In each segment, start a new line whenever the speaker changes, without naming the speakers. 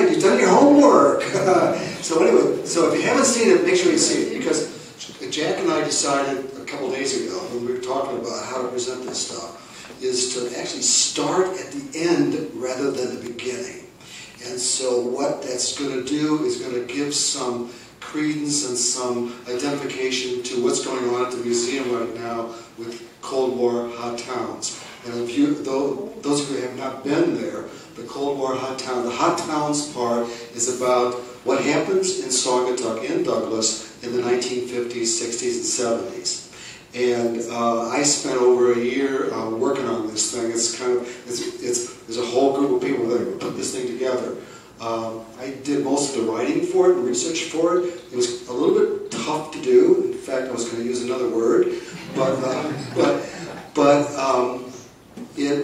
right, you've done your homework. So anyway, so if you haven't seen it, make sure you see it, because Jack and I decided a couple days ago, when we were talking about how to present this stuff, is to actually start at the end rather than the beginning. And so what that's going to do is going to give some credence and some identification to what's going on at the museum right now with Cold War hot towns. And if you, those of you who have not been there, the Cold War hot town, the hot towns part is about what happens in Saugatuck and Douglas in the 1950s, 60s, and 70s. And I spent over a year working on this thing. It's kind of, there's a whole group of people that put this thing together. I did most of the writing for it and research for it. It was a little bit tough to do. In fact, I was going to use another word, it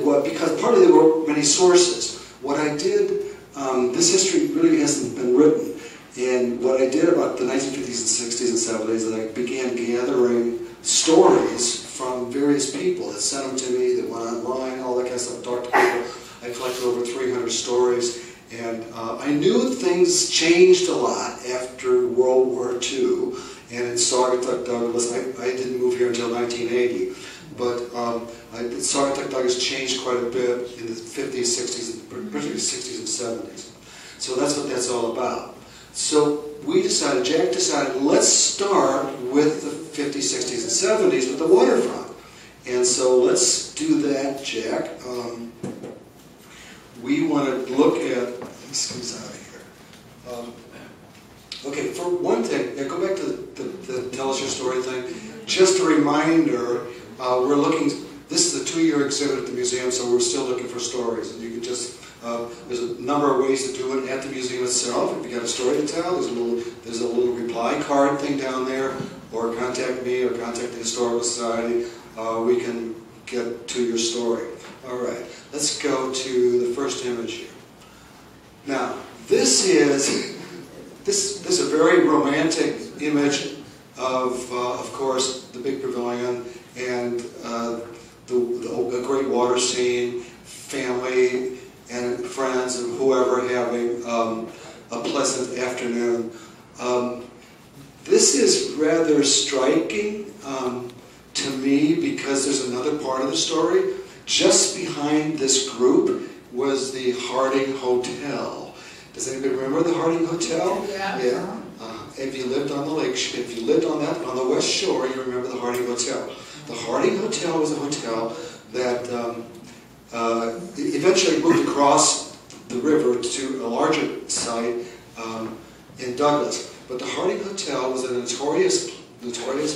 was because partly there were many sources. What I did, this history really hasn't been written. And what I did about the 1950s and 60s and 70s is that I began gathering stories from various people that sent them to me, that went online, all that kind of stuff, talked to people. I collected over 300 stories, and I knew things changed a lot after World War II, and in Saugatuck-Douglas, I didn't move here until 1980, but Saugatuck-Douglas changed quite a bit in the 50s, 60s, and particularly 60s and 70s. So that's what that's all about. So we decided, Jack decided, let's start with the 50s, 60s, and 70s with the waterfront. And so let's do that, Jack. We want to look at, this comes out of here. Okay, for one thing, go back to the tell us your story thing. Just a reminder, we're looking, this is a 2-year exhibit at the museum, so we're still looking for stories. And you can just, there's a number of ways to do it at the museum itself. If you got a story to tell, there's a little reply card thing down there, or contact me or contact the Historical Society. We can get to your story. All right, let's go to the first image here. Now, this is a very romantic image of course, the big pavilion and the great water scene, family and friends and whoever having a pleasant afternoon. This is rather striking to me because there's another part of the story. Just behind this group was the Harding Hotel. Does anybody remember the Harding Hotel? Yeah. If you lived on the lake, if you lived on the West Shore, you remember the Harding Hotel. The Harding Hotel was a hotel that eventually moved across the river to a larger site in Douglas. But the Harding Hotel was a notorious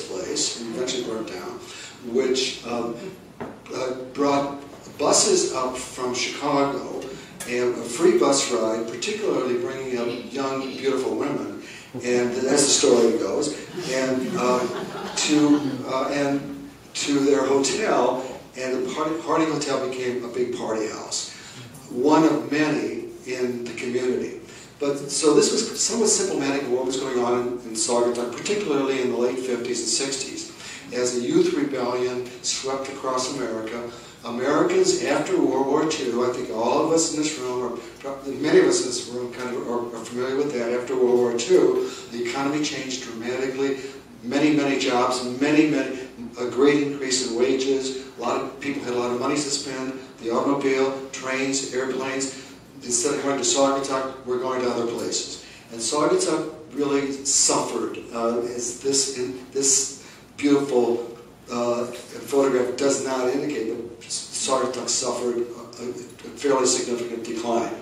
place, and eventually burned down, which brought buses up from Chicago and a free bus ride, particularly bringing up young, beautiful women, and as the story goes, and to their hotel, and the Harding Hotel became a big party house, one of many in the community. But so this was somewhat symptomatic of what was going on in Saugatuck, particularly in the late 50s and 60s, as a youth rebellion swept across America. Americans after World War II, I think all of us in this room, or probably many of us in this room, kind of are familiar with that. After World War II, the economy changed dramatically. Many jobs, a great increase in wages. A lot of people had a lot of money to spend. The automobile, trains, airplanes. Instead of going to Saugatuck, we're going to other places. And Saugatuck really suffered, as this beautiful photograph does not indicate, but Saugatuck suffered a fairly significant decline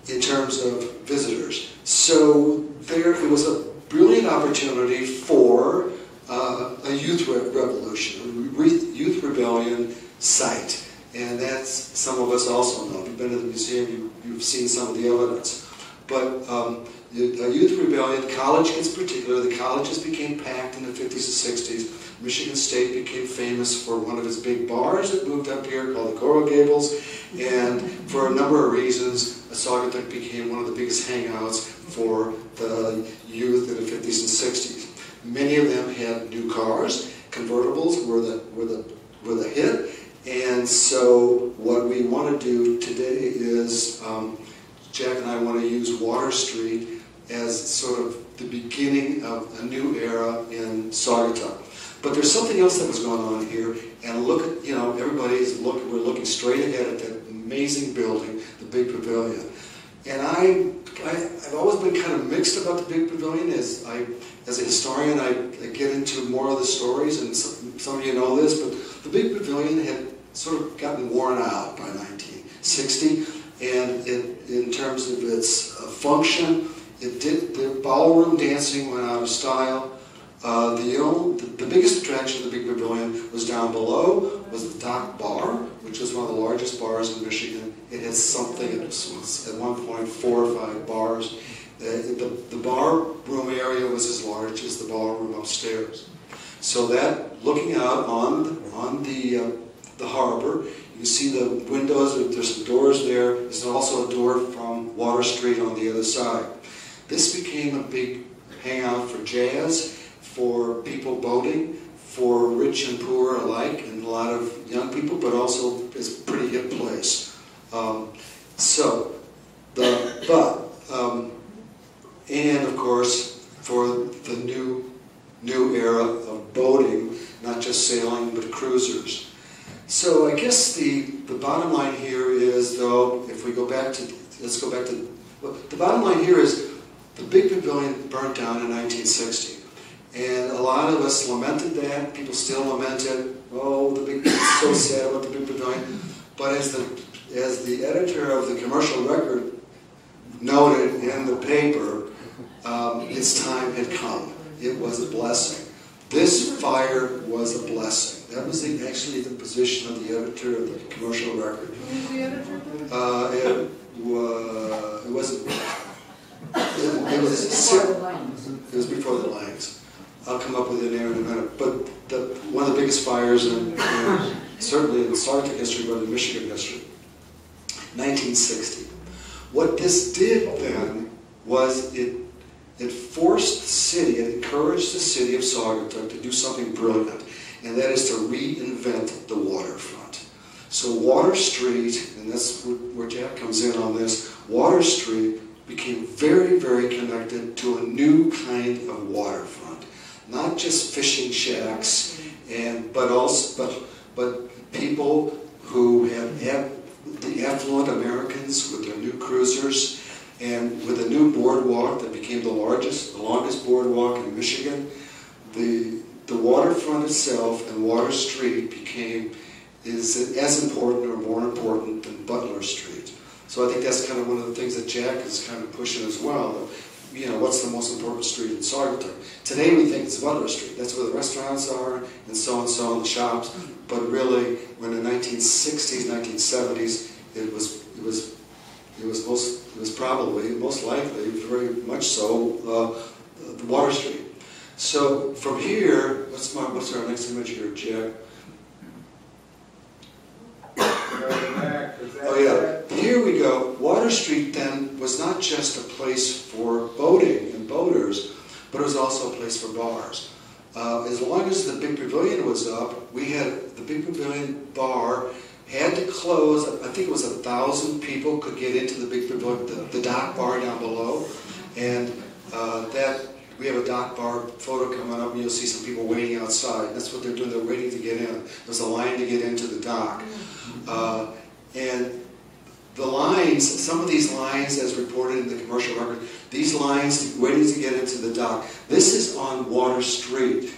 in terms of visitors. So it was a brilliant opportunity for a youth revolution, a youth rebellion site. And that's, some of us also know. If you've been to the museum, you've seen some of the evidence. But the youth rebellion, college kids particularly, the colleges became packed in the 50s and 60s. Michigan State became famous for one of its big bars that moved up here called the Coral Gables. And for a number of reasons, Saugatuck became one of the biggest hangouts for the youth in the 50s and 60s. Many of them had new cars. Convertibles were the hit. And so what we want to do today is Jack and I want to use Water Street as sort of the beginning of a new era in Saugatuck. But there's something else that was going on here, and look at, you know, we're looking straight ahead at that amazing building, the Big Pavilion. And I've always been kind of mixed about the Big Pavilion. As a historian, I get into more of the stories, and some of you know this, but the Big Pavilion had sort of gotten worn out by 1960, and in terms of its function, the ballroom dancing went out of style. The biggest attraction of the Big Pavilion was down below, was the Dock Bar, which was one of the largest bars in Michigan. It had something, it was at one point 4 or 5 bars. The bar room area was as large as the ballroom upstairs. So that, looking out on the harbor, you can see the windows, there's some doors there. There's also a door from Water Street on the other side. This became a big hangout for jazz, for people boating, for rich and poor alike, and a lot of young people, but also it's a pretty hip place. And of course, for the new era of boating, not just sailing, but cruisers. So I guess the bottom line here is, though, if we go back to, well, the bottom line here is the Big Pavilion burnt down in 1960. And a lot of us lamented that. People still lament it. Oh, it's so sad about the Big Pavilion. But as the editor of the Commercial Record noted in the paper, its time had come. It was a blessing. This fire was a blessing. That was actually the position of the editor of the Commercial Record.
Who was the editor?
It was before the Langs. I'll come up with a name in a minute. But one of the biggest fires, certainly in Saugatuck history, but in Michigan history, 1960. What this did then was it forced the city, it encouraged the city of Saugatuck to do something brilliant, and that is to reinvent the waterfront. So Water Street, and that's where Jack comes in on this, Water Street became very, very connected to a new kind of waterfront. Not just fishing shacks, but people who had the affluent Americans with their new cruisers, and with a new boardwalk that became the longest boardwalk in Michigan. The waterfront itself and Water Street is as important or more important than Butler Street. So I think that's kind of one of the things that Jack is kind of pushing as well. You know, what's the most important street in Saugatuck? Today we think it's Butler Street. That's where the restaurants are, and so, the shops. But really, when in the 1960s, 1970s, it was probably, most likely, very much so, the Water Street. So from here, what's our next image here, Jack? Oh yeah, here we go. Water Street then was not just a place for boating and boaters, but it was also a place for bars. As long as the Big Pavilion was up, we had the Big Pavilion bar had to close. I think it was 1,000 people could get into the Big Pavilion, the dock bar down below, and we have a dock bar photo coming up, and you'll see some people waiting outside. That's what they're doing. They're waiting to get in. There's a line to get into the dock. And the lines, some of these lines, as reported in the Commercial Record, these lines waiting to get into the dock. This is on Water Street.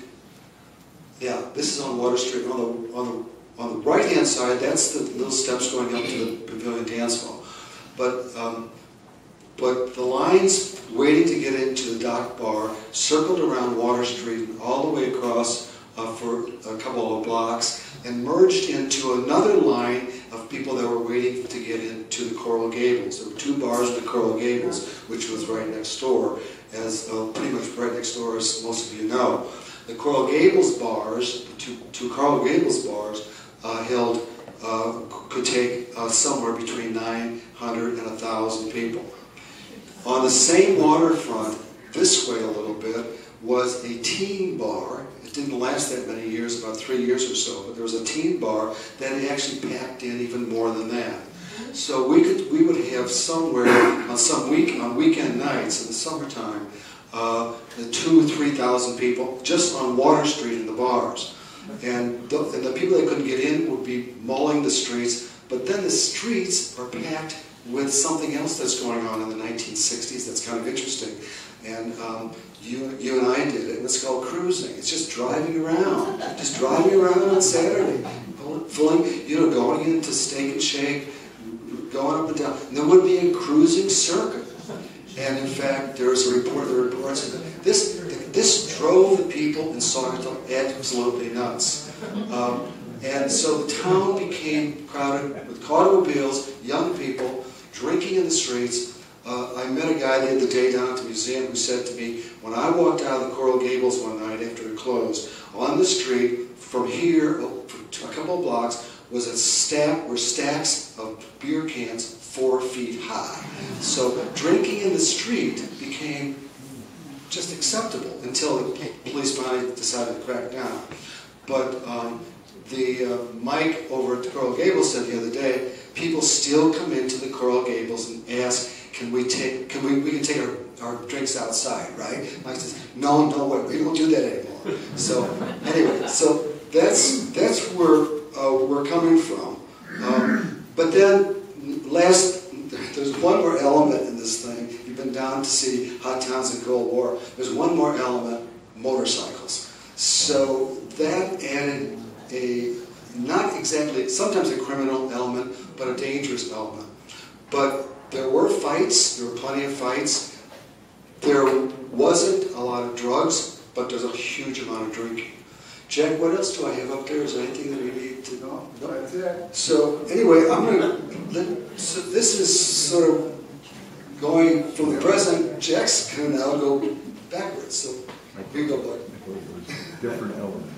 Yeah, this is on Water Street. On the right-hand side, that's the little steps going up to the Pavilion Dance Hall. But the lines waiting to get into the dock bar circled around Water Street all the way across for a couple of blocks, and merged into another line of people that were waiting to get into the Coral Gables. There were 2 bars in the Coral Gables, which was right next door, pretty much right next door, as most of you know. The Coral Gables bars, the two Coral Gables bars, could take somewhere between 900 and 1,000 people. On the same waterfront, this way a little bit, was a teen bar. It didn't last that many years, about 3 years or so, but there was a teen bar that actually packed in even more than that. So we would have somewhere on weekend nights in the summertime, 2,000 or 3,000 people just on Water Street in the bars. And the people that couldn't get in would be mulling the streets, but then the streets are packed with something else that's going on in the 1960s that's kind of interesting. And you and I did it, and it's called cruising. It's just driving around on Saturday, going into Steak and Shake, going up and down. And there would be a cruising circuit. And in fact, there was a report, the reports that this drove the people in Saugatuck absolutely nuts. And so the town became crowded with automobiles, young people, drinking in the streets. I met a guy the other day down at the museum who said to me, when I walked out of the Coral Gables one night after it closed, on the street from here to a couple of blocks was were stacks of beer cans 4 feet high. So drinking in the street became just acceptable until the police finally decided to crack down. But Mike over at the Coral Gables said the other day, people still come into the Coral Gables and ask, we can take our drinks outside, right? Mike says, no, wait, we don't do that anymore. So anyway, so that's where we're coming from. But then there's one more element in this thing. You've been down to see Hot Towns and Cold War. There's one more element, motorcycles. So that added not exactly, sometimes a criminal element, but a dangerous element. But there were fights, there were plenty of fights. There wasn't a lot of drugs, but there's a huge amount of drinking. Jack, what else do I have up there? Is there anything that we need to know? No, that's it. So anyway, so this is sort of going from the present. Jack's going to now go backwards. So we go back.
Different elements.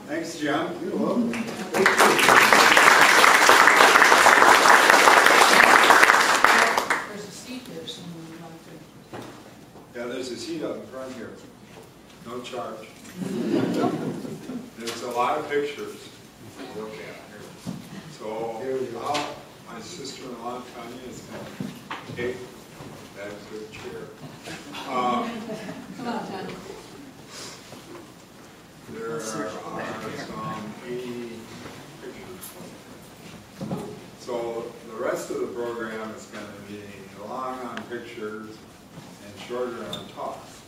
Thanks, John.
You're welcome.
There's a seat there, someone would like to.
Yeah, there's a seat up in front here. No charge. There's a lot of pictures to look at here. So my sister-in-law, Tanya, is going to take back to the chair.
Come on, Tanya.
There are some 80 pictures. So the rest of the program is going to be long on pictures and shorter on talks.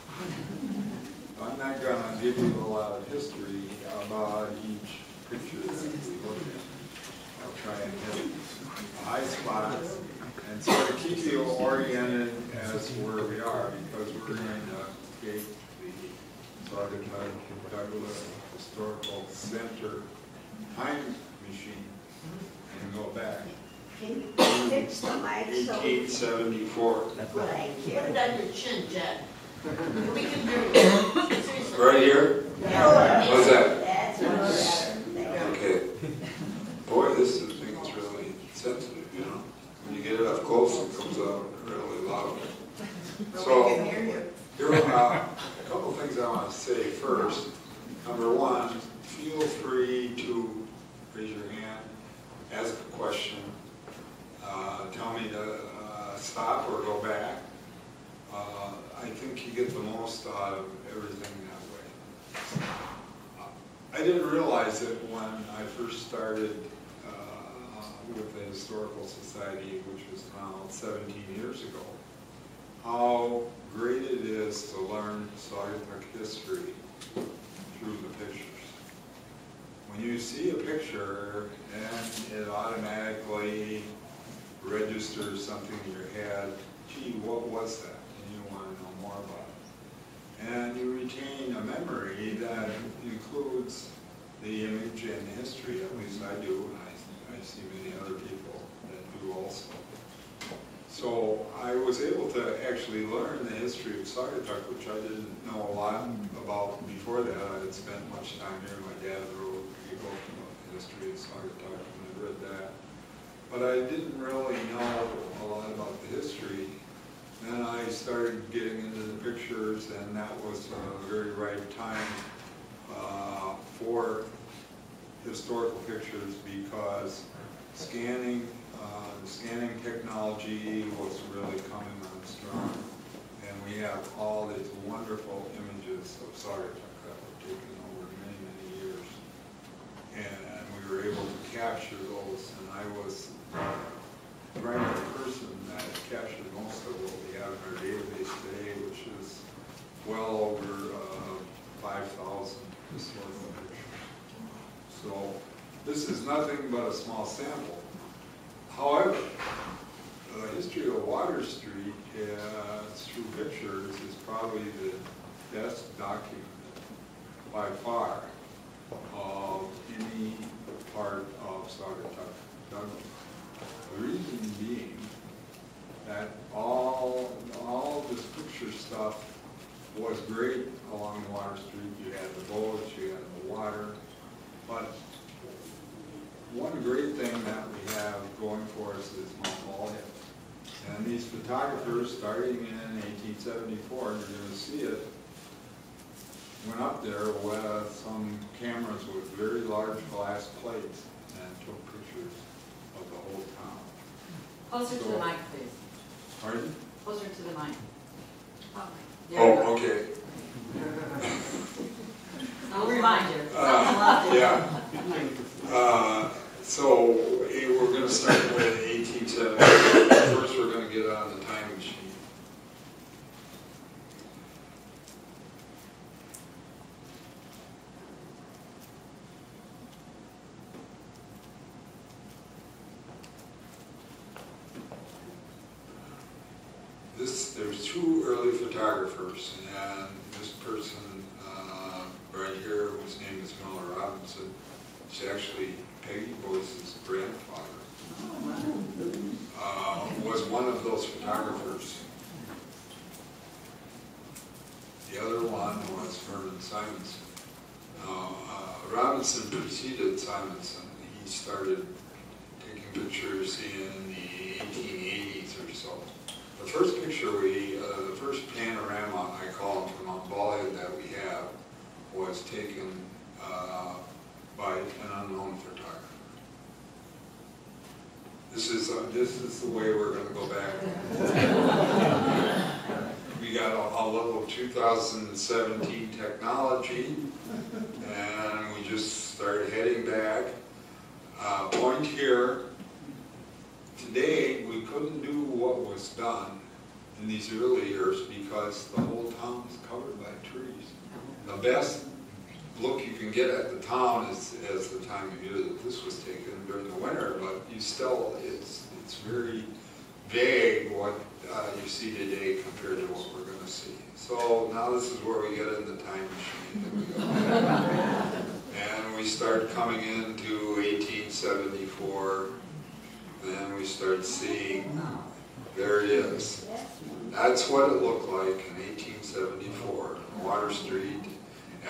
I'm not going to give you a lot of history about each picture that we look at. I'll try and hit the high spots and sort of keep you oriented as where we are, because we're going to take the Saugatuck-Douglas Historical Center time machine and go back.
Can you fix the mic so
1874.
Thank you.
Put it on your chin, Jack. We can hear you. Seriously.
Right here?
Yeah.
What's that?
That's much better.
Okay. Boy, this thing is really sensitive, you know. When you get it up close, it comes out really loud. So, here are a couple of things I want to say first. Number one, feel free to raise your hand, ask a question, tell me to stop or go back. I think you get the most out of everything that way. I didn't realize it when I first started with the Historical Society, which was now 17 years ago, how great it is to learn Saugatuck history through the pictures. When you see a picture and it automatically registers something in your head, gee, what was that? And you want to know more about it. And you retain a memory that includes the image and the history, at least I do, and I see many other people that do also. So I was able to actually learn the history of Saugatuck, which I didn't know a lot about before that. I had spent much time here. My dad wrote a book about the history of Saugatuck, and I read that. But I didn't really know a lot about the history. Then I started getting into the pictures, and that was a very right time for historical pictures, because scanning, the scanning technology was really coming on strong. And we have all these wonderful images of Saugatuck that were taken over many, many years. And we were able to capture those, and I was the primary person that captured most of what we have in our database today, which is well over 5,000 historical pictures. So this is nothing but a small sample. However, the history of Water Street through pictures is probably the best documented by far of any part of Saugatuck-Douglas. The reason being that all this picture stuff was great along the Water Street. You had the boats, you had the water, but one great thing that we have going for us is Mount Ballhead. And these photographers, starting in 1874, you're going to see it, went up there with some cameras with very large glass plates and took pictures of the whole town.
Closer to the mic, please.
Pardon?
Closer to the mic.
Oh, okay.
I'll remind you.
Yeah. So we're going to start with 1870. First, we're going to get on the time machine. There's two early photographers, and this person right here, whose name is Miller Robinson, is actually Peggy Boyce's grandfather, was one of those photographers. The other one was Vernon Simonson. Robinson preceded Simonson. He started taking pictures in the 1880s or so. The first picture the first panorama, I call them, from Mount Ballhead that we have, was taken by an unknown photographer. This is the way we're going to go back. We got a little 2017 technology, and we just started heading back. Point here. Today, we couldn't do what was done in these early years because the whole town is covered by trees. The best look you can get at the town is the time of year that this was taken during the winter, but you still, it's very vague what you see today compared to what we're going to see. So now this is where we get in the time machine. And we start coming into 1874. Then we start seeing, there it is. That's what it looked like in 1874. Water Street,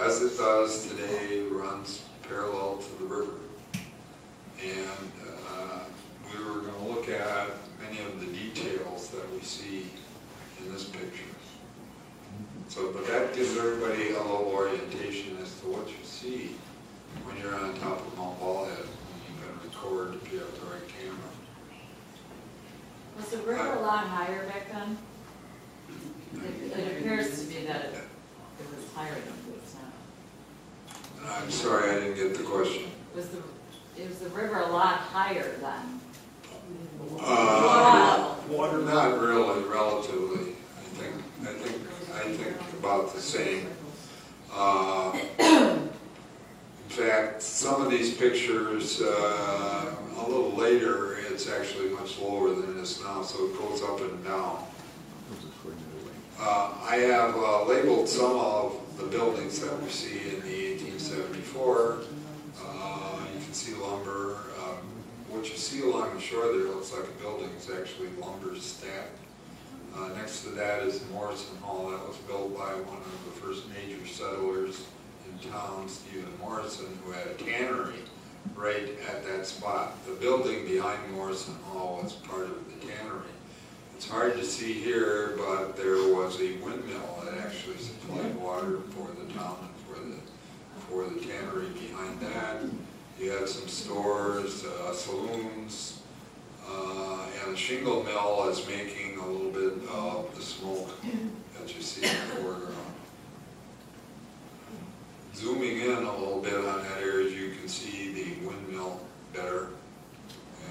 as it does today, runs parallel to the river. And we were going to look at many of the details that we see in this picture. So, but that gives everybody a little orientation as to what you see when you're on top of Mount Ballhead. You can record if you have the right camera.
Was the river a lot higher back then? It appears to be that it was higher than it's now.
I'm sorry, I didn't get the question.
Was the river a lot higher then?
Not really, relatively. I think about the same. In fact, some of these pictures, a little later, it's actually much lower than it is now, so it goes up and down. I have labeled some of the buildings that we see in the 1874. You can see lumber. What you see along the shore there looks like a building. It's actually lumber stacked. Next to that is Morrison Hall. That was built by one of the first major settlers in town, Stephen Morrison, who had a tannery right at that spot. The building behind Morrison Hall was part of the tannery. It's hard to see here, but there was a windmill that actually supplied water for the town and for the tannery behind that. You had some stores, saloons, and a shingle mill is making a little bit of the smoke that you see in the foreground. Zooming in a little bit on that area, you can see the windmill better.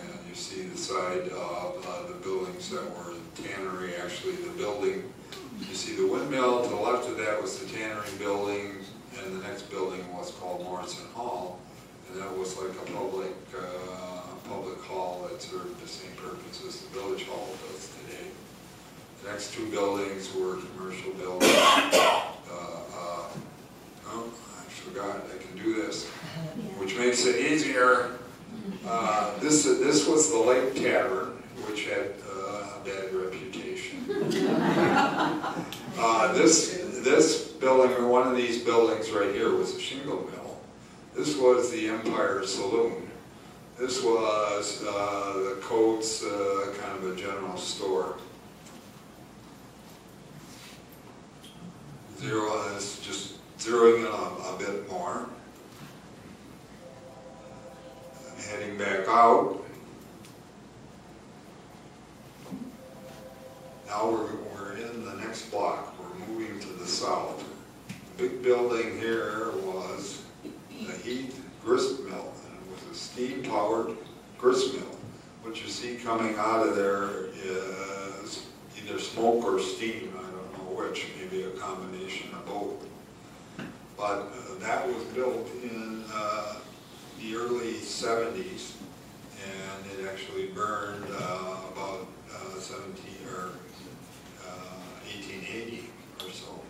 And you see the side of the buildings that were the tannery, actually the building. You see the windmill, to the left of that was the tannery building, and the next building was called Morrison Hall. And that was like a public hall that served the same purpose as the village hall does today. The next two buildings were commercial buildings. Oh, I forgot, I can do this, which makes it easier. This was the Lake Tavern, which had a bad reputation. This building, or one of these buildings right here, was a shingle mill. This was the Empire Saloon. This was the Coates, kind of a general store. This just zeroing in a bit more. Heading back out. Now we're in the next block. We're moving to the south. The big building here was the Heath Grist Mill. And it was a steam-powered grist mill. What you see coming out of there is either smoke or steam. I don't know which. Maybe a combination of both. But that was built in the early 70s, and it actually burned about 1880 or so.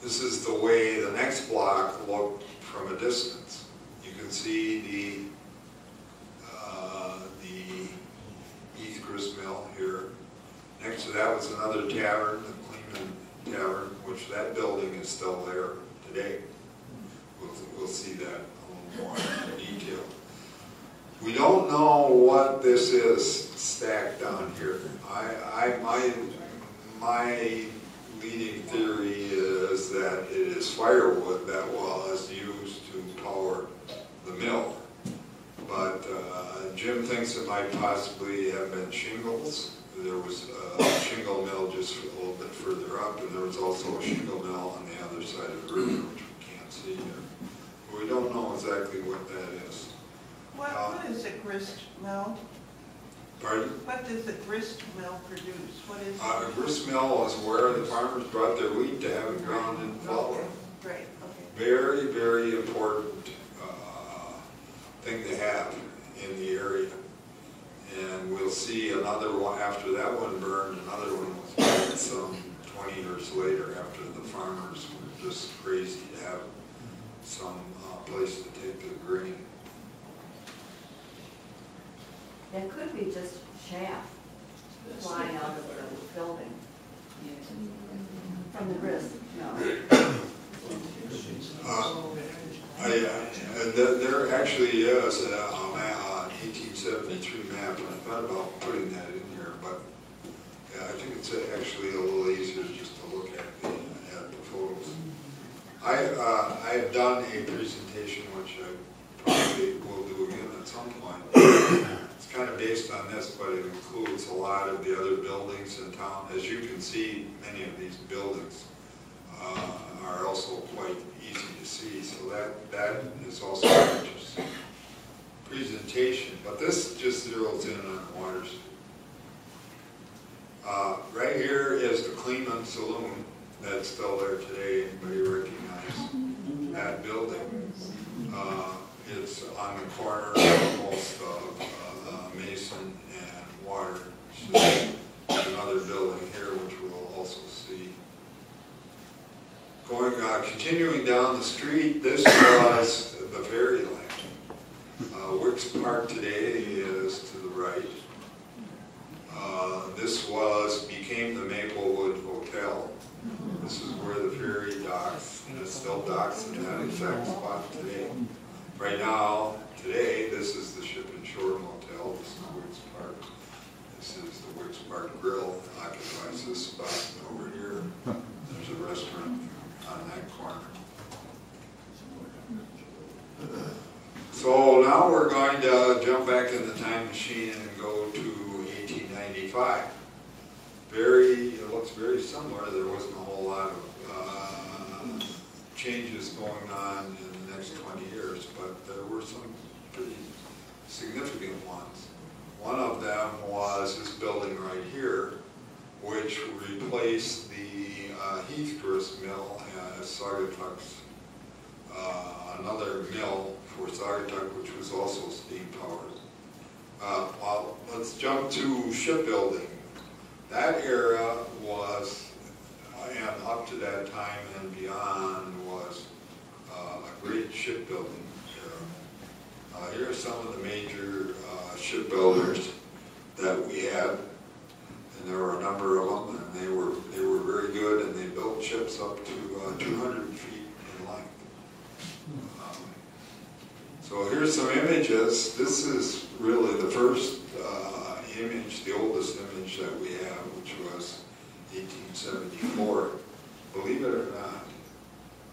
This is the way the next block looked from a distance. You can see the East Grist Mill here. Next to that was another tavern, the Kleeman Tavern, which that building is still there today. We'll see that a little more in detail. We don't know what this is stacked down here. My leading theory is that it is firewood that was used to power the mill. But Jim thinks it might possibly have been shingles. There was a shingle mill just a little bit further up, and there was also a shingle mill on the other side of the river, which we can't see here. But we don't know exactly what that is.
What is a grist mill?
Pardon?
What does a grist mill produce? What is
A grist mill is where the farmers brought their wheat to have it ground in flour.
Okay, great, okay.
Very, very important thing to have in the area. And we'll see another one, after that one burned, another one was built some 20 years later after the farmers were just crazy to have some place to take the grain.
It could be just chaff flying out of the building from the grist.
There actually is an 1873 map, and I thought about putting that in here, but I think it's actually a little easier just to look at the photos. I have done a presentation, which I probably will do again at some point. It's kind of based on this, but it includes a lot of the other buildings in town. As you can see, many of these buildings are also quite easy to see, so that is also an interesting presentation. But this just zeroes in on Waters. Right here is the Kleeman Saloon that's still there today. Anybody recognize that building? It's on the corner almost of Mason and Water. There's another building here which we'll also see. Continuing down the street, this was the Fairyland. Wicks Park today is to the right. This became the Maplewood Hotel. This is where the ferry docks, and it still docks in that exact spot today. Right now, today, this is the Ship and Shore Motel. This is Wicks Park. This is the Wicks Park Grill. Occupies this spot over here. There's a restaurant on that corner. Now we're going to jump back in the time machine and go to 1895. It looks very similar. There wasn't a whole lot of changes going on in the next 20 years, but there were some pretty significant ones. One of them was this building right here, which replaced the Heath grist mill as Saugatuck's, another mill for Zagreb, which was also steam powered. Well, let's jump to shipbuilding. That era was, and up to that time and beyond, was a great shipbuilding era. Here are some of the major shipbuilders that we had, and there were a number of them, and they were very good, and they built ships up to 200 feet in length. So here's some images. This is really the first image, the oldest image that we have, which was 1874. Believe it or not,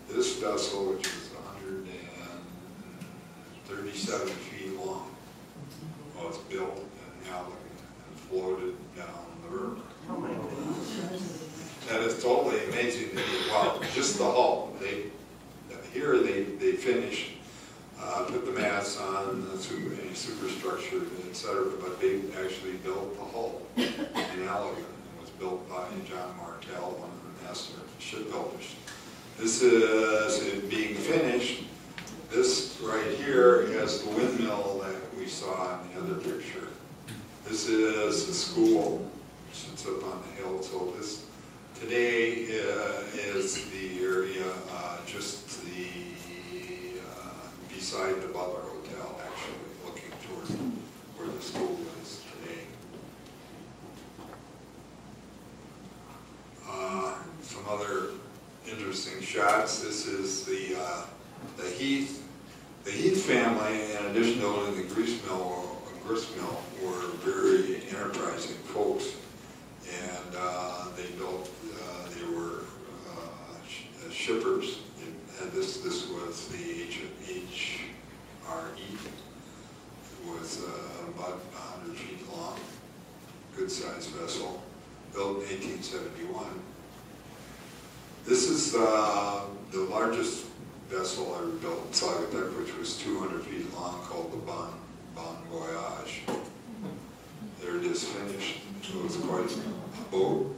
this vessel, which was 137 feet long, was built in Allegan and floated down the river.
Oh my gosh.
That is totally amazing to me. Well, just the hull. Here they finished, put the masts on, any superstructure, etc. But they actually built the hull in Allegan. It was built by John Martell, one of the master shipbuilders. This is being finished. This right here is the windmill that we saw in the other picture. This is the school, which sits up on the hill. So this today is the area just beside the Butler Hotel, actually, looking toward where the school is today. Some other interesting shots. This is the Heath. The Heath family, in addition to owning the grist mill, were very enterprising folks, and they were shippers. And this was the HRE. It was about 100 feet long, good-sized vessel, built in 1871. This is the largest vessel ever built in Saugatuck, which was 200 feet long, called the Bon Voyage. There it is, finished. It was quite a boat.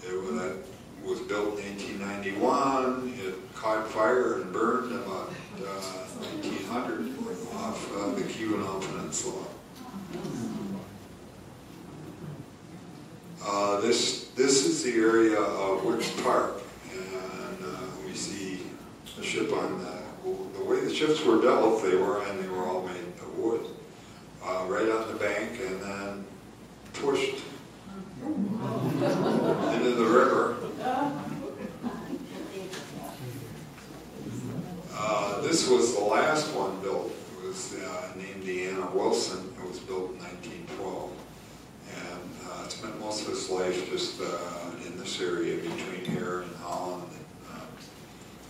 That was built in 1891. It caught fire and burned about 1900 off the Keweenaw Peninsula. This is the area of Wicks Park, and we see a ship on the way the ships were built. They were all made of wood, right on the bank, and then pushed into the river. This was the last one built. It was named the Anna Wilson. It was built in 1912, and spent most of its life just in this area between here and Holland, and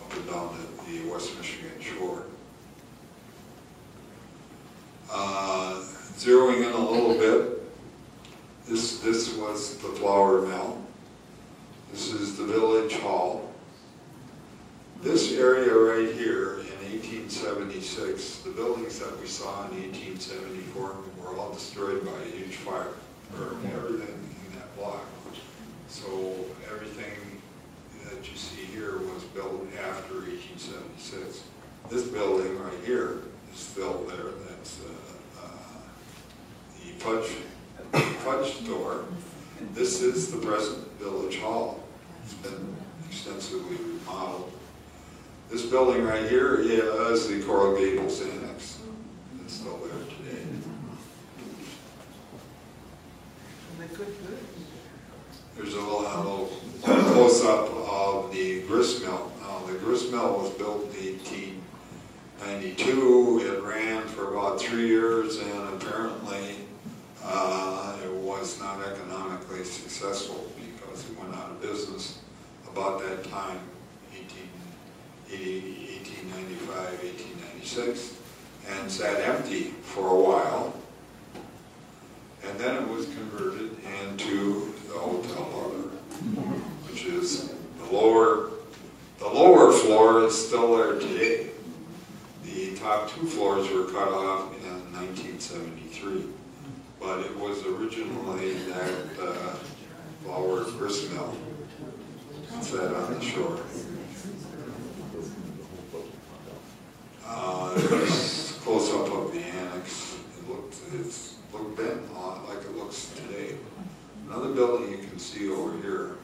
up and down the West Michigan shore. Zeroing in a little bit, this was the flour mill. This is the village hall. This area right here in 1876, the buildings that we saw in 1874 were all destroyed by a huge fire, burned everything in that block. So everything that you see here was built after 1876. This building right here is still there. That's the fudge store. This is the present village hall. It's been extensively remodeled. This building right here is the Coral Gables Annex. It's still there today.
And the good goods.
There's a little close-up of the grist mill. The grist mill was built in 1892. It ran for about 3 years, and apparently it was not economically successful because it went out of business about that time, 1895, 1896. and sat empty for a while. And then it was converted into the hotel other, which is the lower floor is still there today. The top 2 floors were cut off in 1973, but it was originally that flour grist mill set on the shore. There's a close-up of the annex. It's looked then a lot like it looks today. Another building you can see over here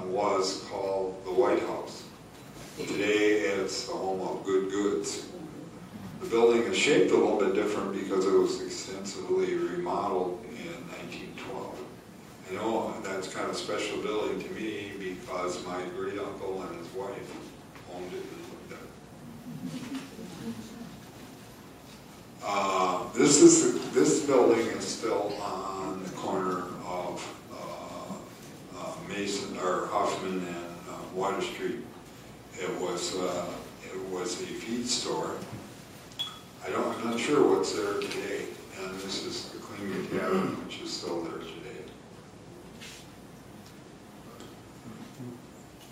was called the White House. Today it's the home of Good Goods. The building is shaped a little bit different because it was extensively remodeled in 1912. I know that's kind of a special building to me because my great uncle and his wife owned it and lived there. This building is still on the corner of Mason or Hoffman and Water Street. It was a feed store. I'm not sure what's there today. And this is the Clean Cabin, which is still there today.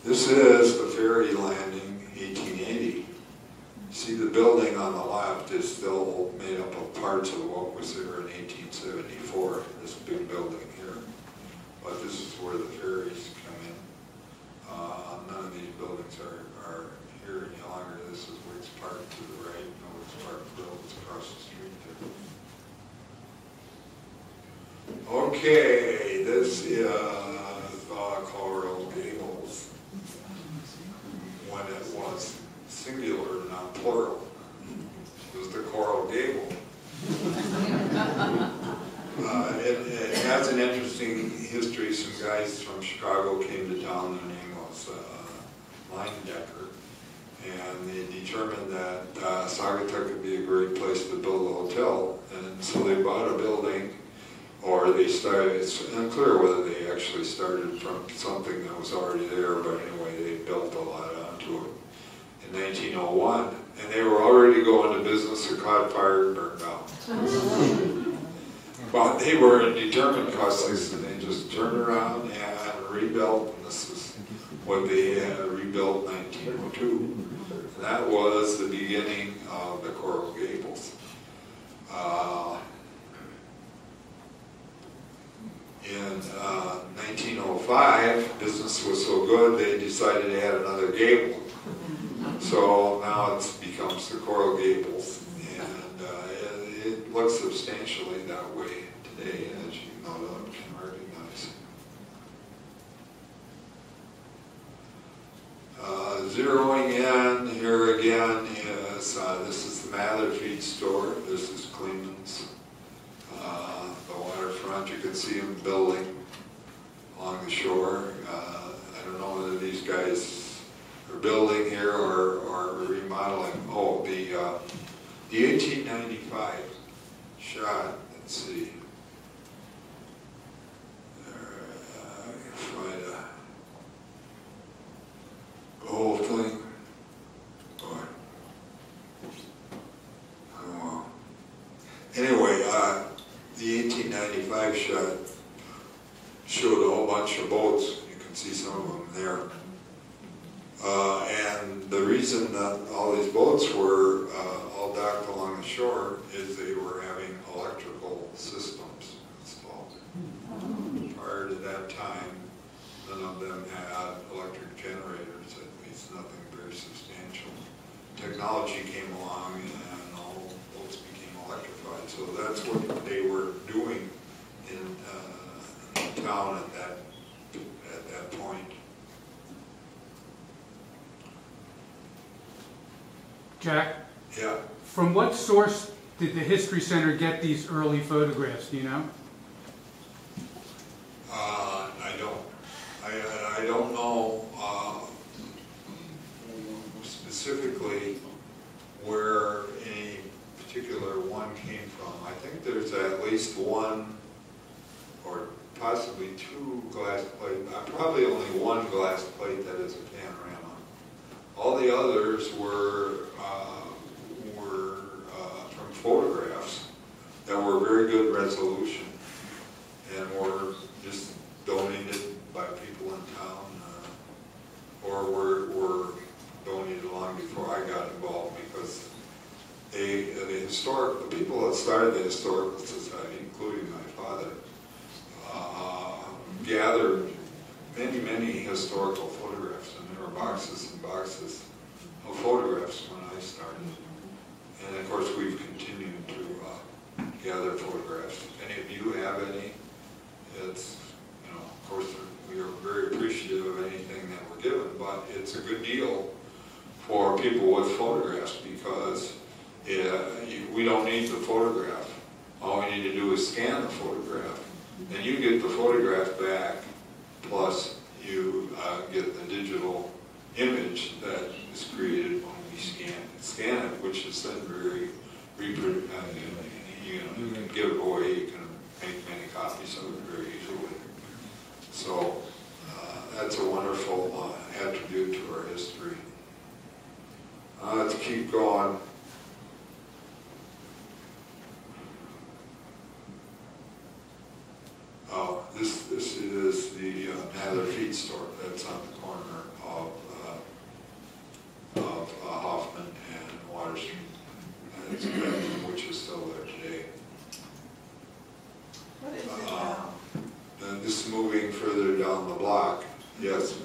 This is the ferry landing, 1880. See, the building on the left is still made up of parts of what was there in 1874, this big building here. But this is where the ferries come in. None of these buildings are here any longer. This is Wicks Park to the right, no Wicks Park Grill is across the street there. Okay, this is Coral Gables. When it was singular, not plural. It was the Coral Gable. It has an interesting history. Some guys from Chicago came to town. Their name was Leindecker, and they determined that Saugatuck would be a great place to build a hotel. And so they bought a building, or they started. It's unclear whether they actually started from something that was already there, but anyway, they built a lot onto it. In 1901, and they were already going to business, it caught fire and burned down. But they were determined customers, and they just turned around and rebuilt, and this is what they had rebuilt in 1902. And that was the beginning of the Coral Gables. In 1905, business was so good, they decided to add another gable. So now it becomes the Coral Gables, and it looks substantially that way today, as you no doubt can recognize. Zeroing in here again is, this is the Mather Feed Store, this is Kleeman's. The waterfront, you can see them building along the shore. I don't know whether these guys are building here or remodeling. Oh, the 1895 shot, let's see. Find the whole thing. Boy. Oh. Anyway, the 1895 shot showed a whole bunch of boats. You can see some of them there. And the reason that all these boats were all docked along the shore is they were having electrical systems installed. Prior to that time, none of them had electric generators, at least nothing very substantial. Technology came along and all boats became electrified. So that's what they were doing in town at that point.
Jack?
Yeah.
From what source did the History Center get these early photographs, do you know?
I don't know specifically where any particular one came from. I think there's at least one or possibly two glass plates, probably only one glass plate that is a panorama. All the others were photographs that were very good resolution and were just donated by people in town, or were donated long before I got involved, because the people that started the Historical Society, including my father, gathered many historical photographs, and there were boxes and boxes of photographs when I started. And of course we've continued to gather photographs. If any of you have any, it's, you know, of course we are very appreciative of anything that we're given, but it's a good deal for people with photographs, because we don't need the photograph. All we need to do is scan the photograph, and you get the photograph back, plus you get the digital image that is created when we scan it, which is then very you can give it away, you can make many copies of it very easily. So that's a wonderful attribute to our history. Let's keep going. Oh, this is the Mather Feed Store that's on the corner of Hoffman and Water Street, which is still there today.
What is it now?
This is moving further down the block. Yes.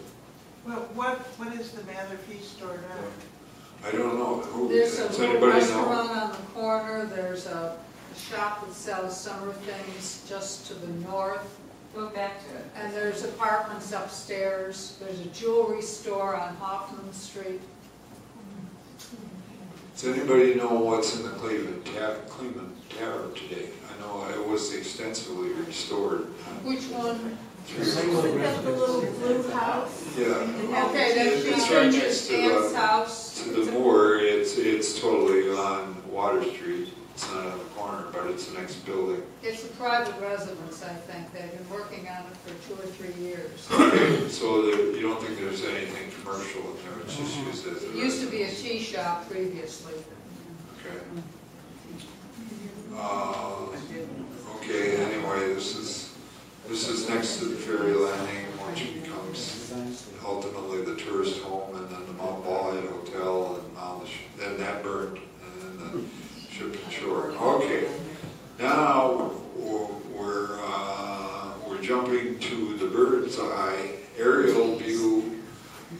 Well, what is the Mather Feast Store now?
I don't know.
There's a
Does
little
anybody
restaurant
know?
on the corner, there's a shop that sells summer things just to the north,
Go back to it.
and there's apartments upstairs, there's a jewelry store on Hoffman Street.
Does anybody know what's in the Cleveland Tavern today? I know it was extensively restored.
Which one?
Isn't that the little blue house?
Yeah.
Okay, that's
It's
just
right
in
next to
Ann's
the,
house.
to the moor. It's totally on Water Street. It's not on the corner, but it's the next building.
It's a private residence, I think. They've been working on it for 2 or 3 years.
So you don't think there's anything commercial in there? It's just used as a
It used to be a
residence.
tea shop previously.
Okay. Okay. Anyway, this is next to the ferry landing, which becomes ultimately the tourist home, and then the Mount Balliet Hotel, and then that burned, and then the ship and shore. Okay. Now we're jumping to the bird's eye aerial view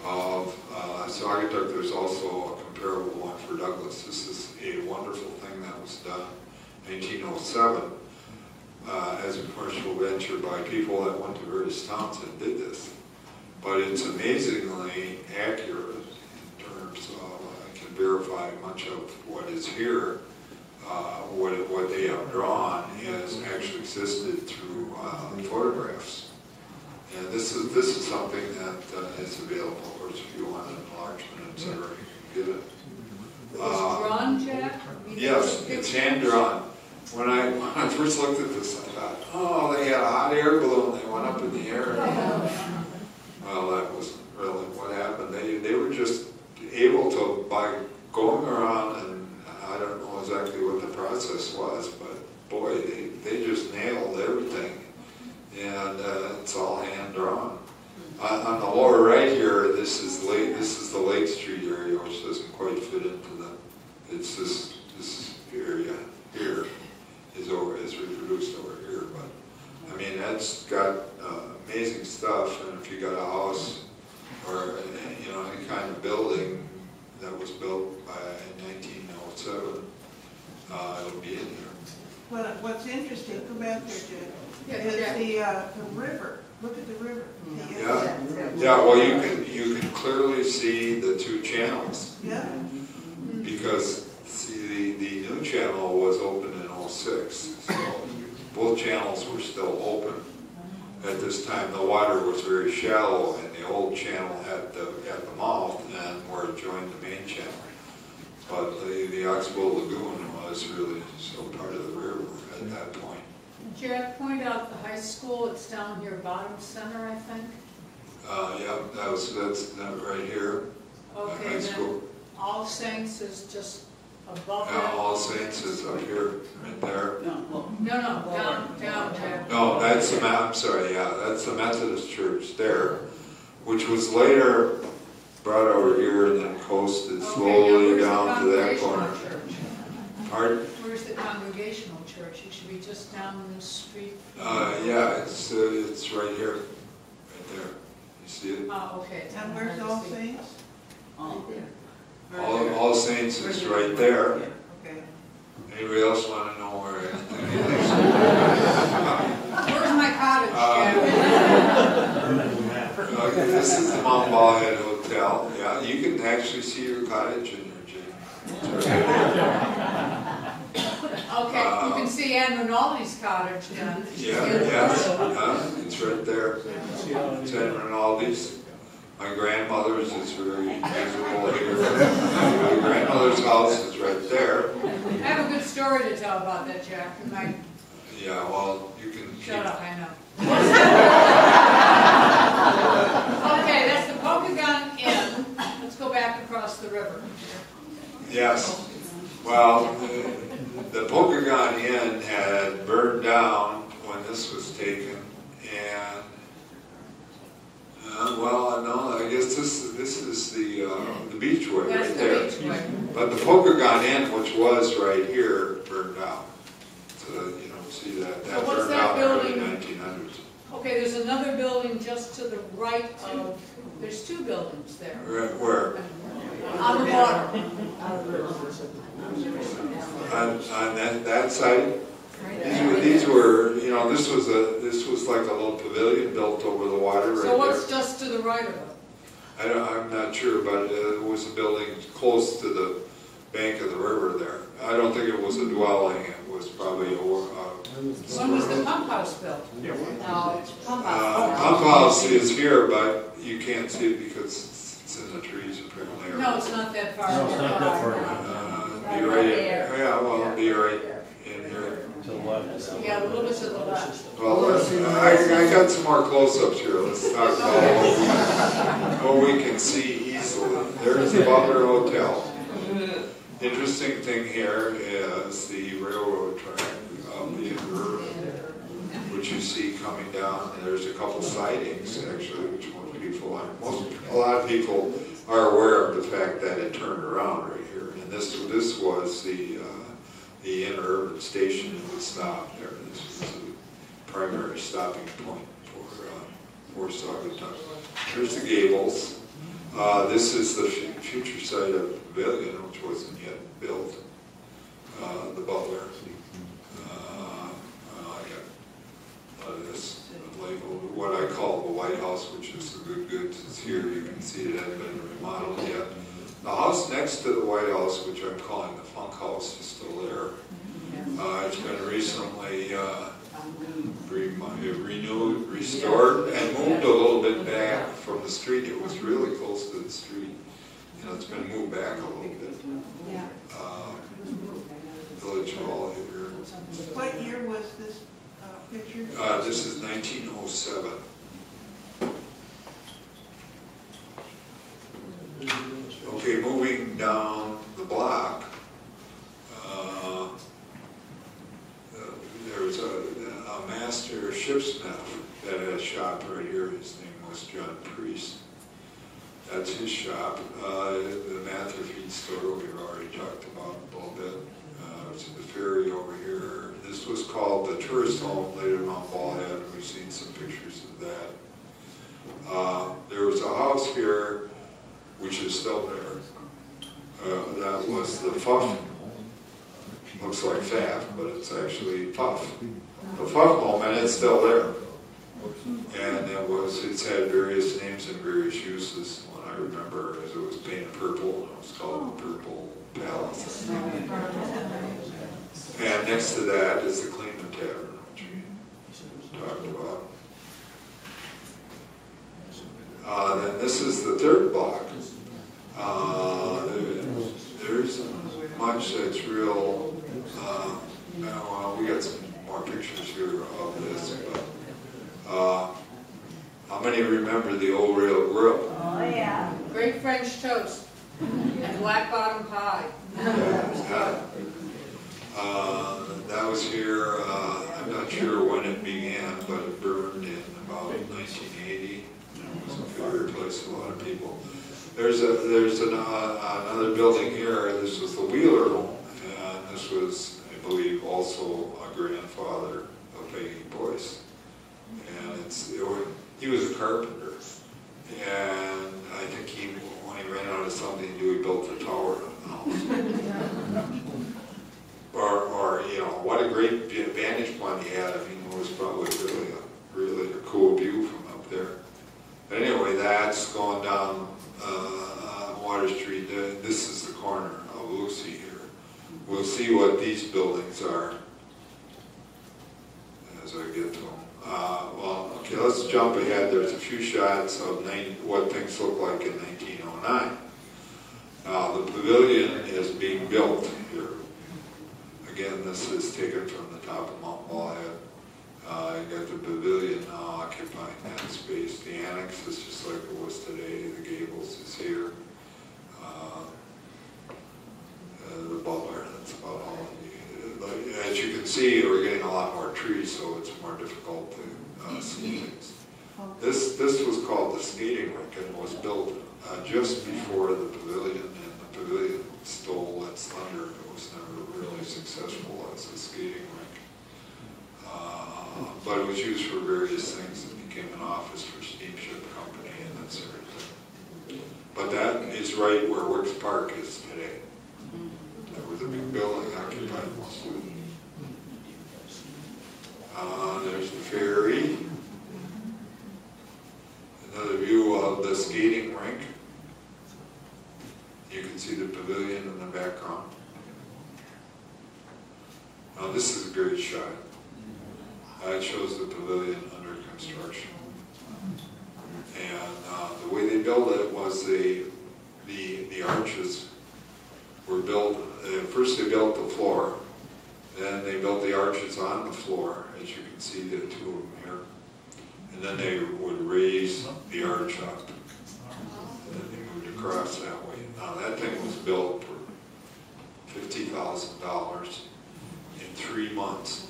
of Saugatuck. There's also a comparable one for Douglas. This is a wonderful thing that was done in 1907 as a commercial venture by people that went to various towns and did this. But it's amazingly accurate in terms of, I can verify much of what is here. What they have drawn has actually existed through photographs. And this is something that is available. Of course, if you want an enlargement, etc., you can get it.
It was drawn, Jack?
Yes, it's hand drawn. When I first looked at this, I thought, oh, they had a hot air balloon. They went up in the air. Well, that wasn't really what happened. They were just able to, by going around, and I don't know exactly what the process was, but boy, they just nailed everything. And it's all hand drawn. On the lower right here, this is the Lake Street area, which doesn't quite fit into the. It's this area here is reproduced over here, but I mean that's got amazing stuff. And if you got a house or any kind of building that was built by 1907, it'll be in there.
Well, what's interesting, go back there, Jim,
Yeah,
is the river. Look at the river.
Yeah. Well, you can clearly see the two channels.
Yeah.
Because see, the new channel was opened in '06, so both channels were still open at this time. The water was very shallow in the old channel at the mouth, and where it joined the main channel. But the Oxbow Lagoon was really still part of the river at that point.
Jack, point out the high school. It's down here, bottom center, I think.
Yeah, that's right here.
Okay,
High
then
school.
All Saints is just Above
Now,
that?
All Saints is up here, right there.
No, down, Jack.
No, that's the, I'm sorry, yeah, that's the Methodist church there, which was later brought over here and then coasted slowly down to that corner. Pardon?
Where's the Congregational Church? It should be just down the street.
Yeah, it's right here, right there. You see it?
Oh, okay.
And where's All Saints?
All Saints is right there.
Okay.
Anybody else want to know where anything is?
Where's my cottage, Jack?
Okay, this is the Mount Ballhead Hotel. Yeah, you can actually see your cottage in there, Jane. It's right there.
Okay, you can see Ann Rinaldi's cottage then.
It's right there. It's Ann Rinaldi's. My grandmother's is very visible here. My grandmother's house is right there.
I have a good story to tell about that, Jack.
Yeah, well, you can
Shut up, I know. Okay, that's the Pokagon Inn. Let's go back across the river.
Yes. Well, the Pokagon Inn had burned down when this was taken, and well, no, I guess this is the Beachway
That's
right
the
there.
Beachway.
But the Pokagon Inn, which was right here, burned down. So you don't see that.
So
That
what's
burned
that
down in the
building?
early 1900s.
Okay, there's another building just to the right of, there's two buildings there.
Right where?
On the water.
On that side. These were, you know, this was like a little pavilion built over the water right there.
So what's just to the right of it?
I'm not sure, but it was a building close to the bank of the river there. I don't think it was a dwelling. It was probably a.
When was the pump house built?
No, pump
Pump house is here, but you can't see it because it's in the trees apparently.
No, it's not that far.
No, it's not that far.
Be right in. Yeah, well, be right in here.
To the left.
Yeah, a little bit to the left.
Well, I got some more close-ups here. Let's talk about what we can see easily. There's the Butler Hotel. Interesting thing here is the railroad track of the river, which you see coming down. There's a couple sidings actually, which a lot of people are aware of the fact that it turned around right here. And this was the interurban station that would stop there. This was the primary stopping point for Saugatuck. Here's the gables. This is the future site of the pavilion, which wasn't yet built. The Butler. I got this labeled what I call the White House, which is the good goods. It's here. You can see it hasn't been remodeled yet. The house next to the White House, which I'm calling the Funk House, is still there. It's been recently renewed, restored, and moved a little bit back from the street. It was really close to the street. You know, it's been moved back a little bit. Village Hall here.
What year was this picture?
This is 1907. Okay, moving down the block, there's a master shipsmith that had a shop right here. His name was John Priest. That's his shop. The Mather feed store we've already talked about a little bit. There's the ferry over here. This was called the tourist home later on Ballhead. We've seen some pictures of that. There was a house here, which is still there. That was the Fuff. Looks like Faff, but it's actually Puff. The Fuff home, and it's still there. And it's had various names and various uses. One I remember is it was painted purple, and it was called the Purple Palace. And next to that is the Cleveland Tavern, which we talked about. Then this is the third block. There's much that's real. We got some more pictures here of this, but how many remember the old rail grill?
Oh, yeah.
Great French toast. And black bottom pie.
Yeah. That was here, I'm not sure when it began, but it burned in about 1980. It was a favorite place for a lot of people. There's another building here. This was the Wheeler home, and this was, I believe, also a grandfather of Peggy Boyce. And he was a carpenter, and I think when he ran out of something to do, he built a tower on the house. Or what a great vantage point he had. I mean, it was probably really a cool view from up there. But anyway, that's going down Water Street. This is the corner of Lucy here. We'll see what these buildings are as I get to them. Okay, let's jump ahead. There's a few shots of what things look like in 1909. The pavilion is being built here. Again, this is taken from the top of Mount Wallhead. You got the pavilion now occupying that space. The annex is just like it was today. The gables is here. The butler, that's about all. As you can see, we're getting a lot more trees, so it's more difficult to see things. This was called the skating rink and was built just before the pavilion, and the pavilion stole its thunder. It was never really successful as a skating rink. But it was used for various things. It became an office for steamship company and that sort of thing. But that is right where Works Park is today. There was a big building occupied most of it. There's the ferry. Another view of the skating rink. You can see the pavilion in the background. Now this is a great shot. It shows the pavilion under construction. And the way they built it was the arches were built, first they built the floor, then they built the arches on the floor, as you can see the two of them here. And then they would raise the arch up. And then they moved across that way. Now that thing was built for $50,000 in 3 months.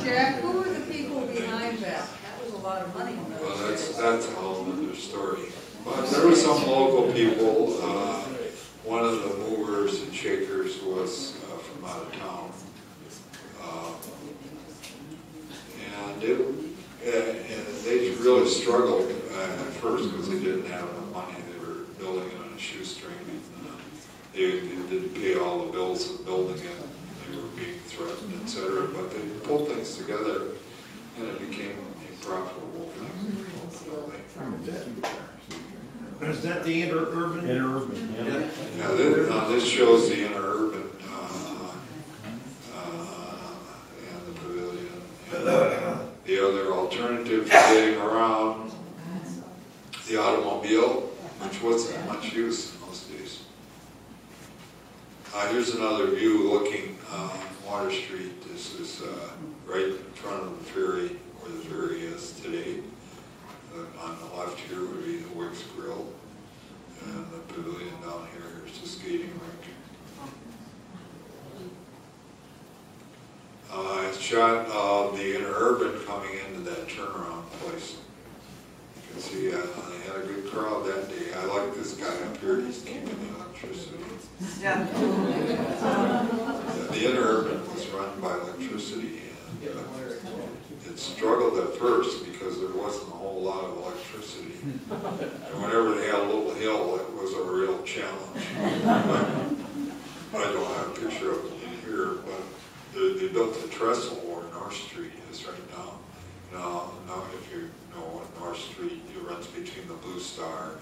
Jack, who were the people behind that? That was a lot of money.
Well, that's a whole other story. But there were some local people. One of the movers and shakers was from out of town. And they really struggled at first because they didn't have enough money. They were building it on a shoestring. They didn't pay all the bills of building it. They were being threatened, etc. But they pulled things together, and it became a profitable thing.
Is that the interurban?
Interurban, yeah.
Yeah, this shows the interurban and the pavilion. And the other alternative for getting around, the automobile, which wasn't much use in those days. Here's another view looking on Water Street. This is right in front of the ferry, where the ferry is today. On the left here would be the Wicks Grill, and the pavilion down here is the skating rink. It's shot of the interurban coming into that turnaround place. You can see they had a good crowd that day. I like this guy up here. He's keeping the electricity.
Yeah.
The interurban was run by electricity, and it struggled at first because there wasn't a whole lot of electricity. And whenever they had a little hill, it was a real challenge. I don't have a picture of it in here, but they built the trestle where North Street is right now. Now if you know what North Street, it runs between the Blue Star and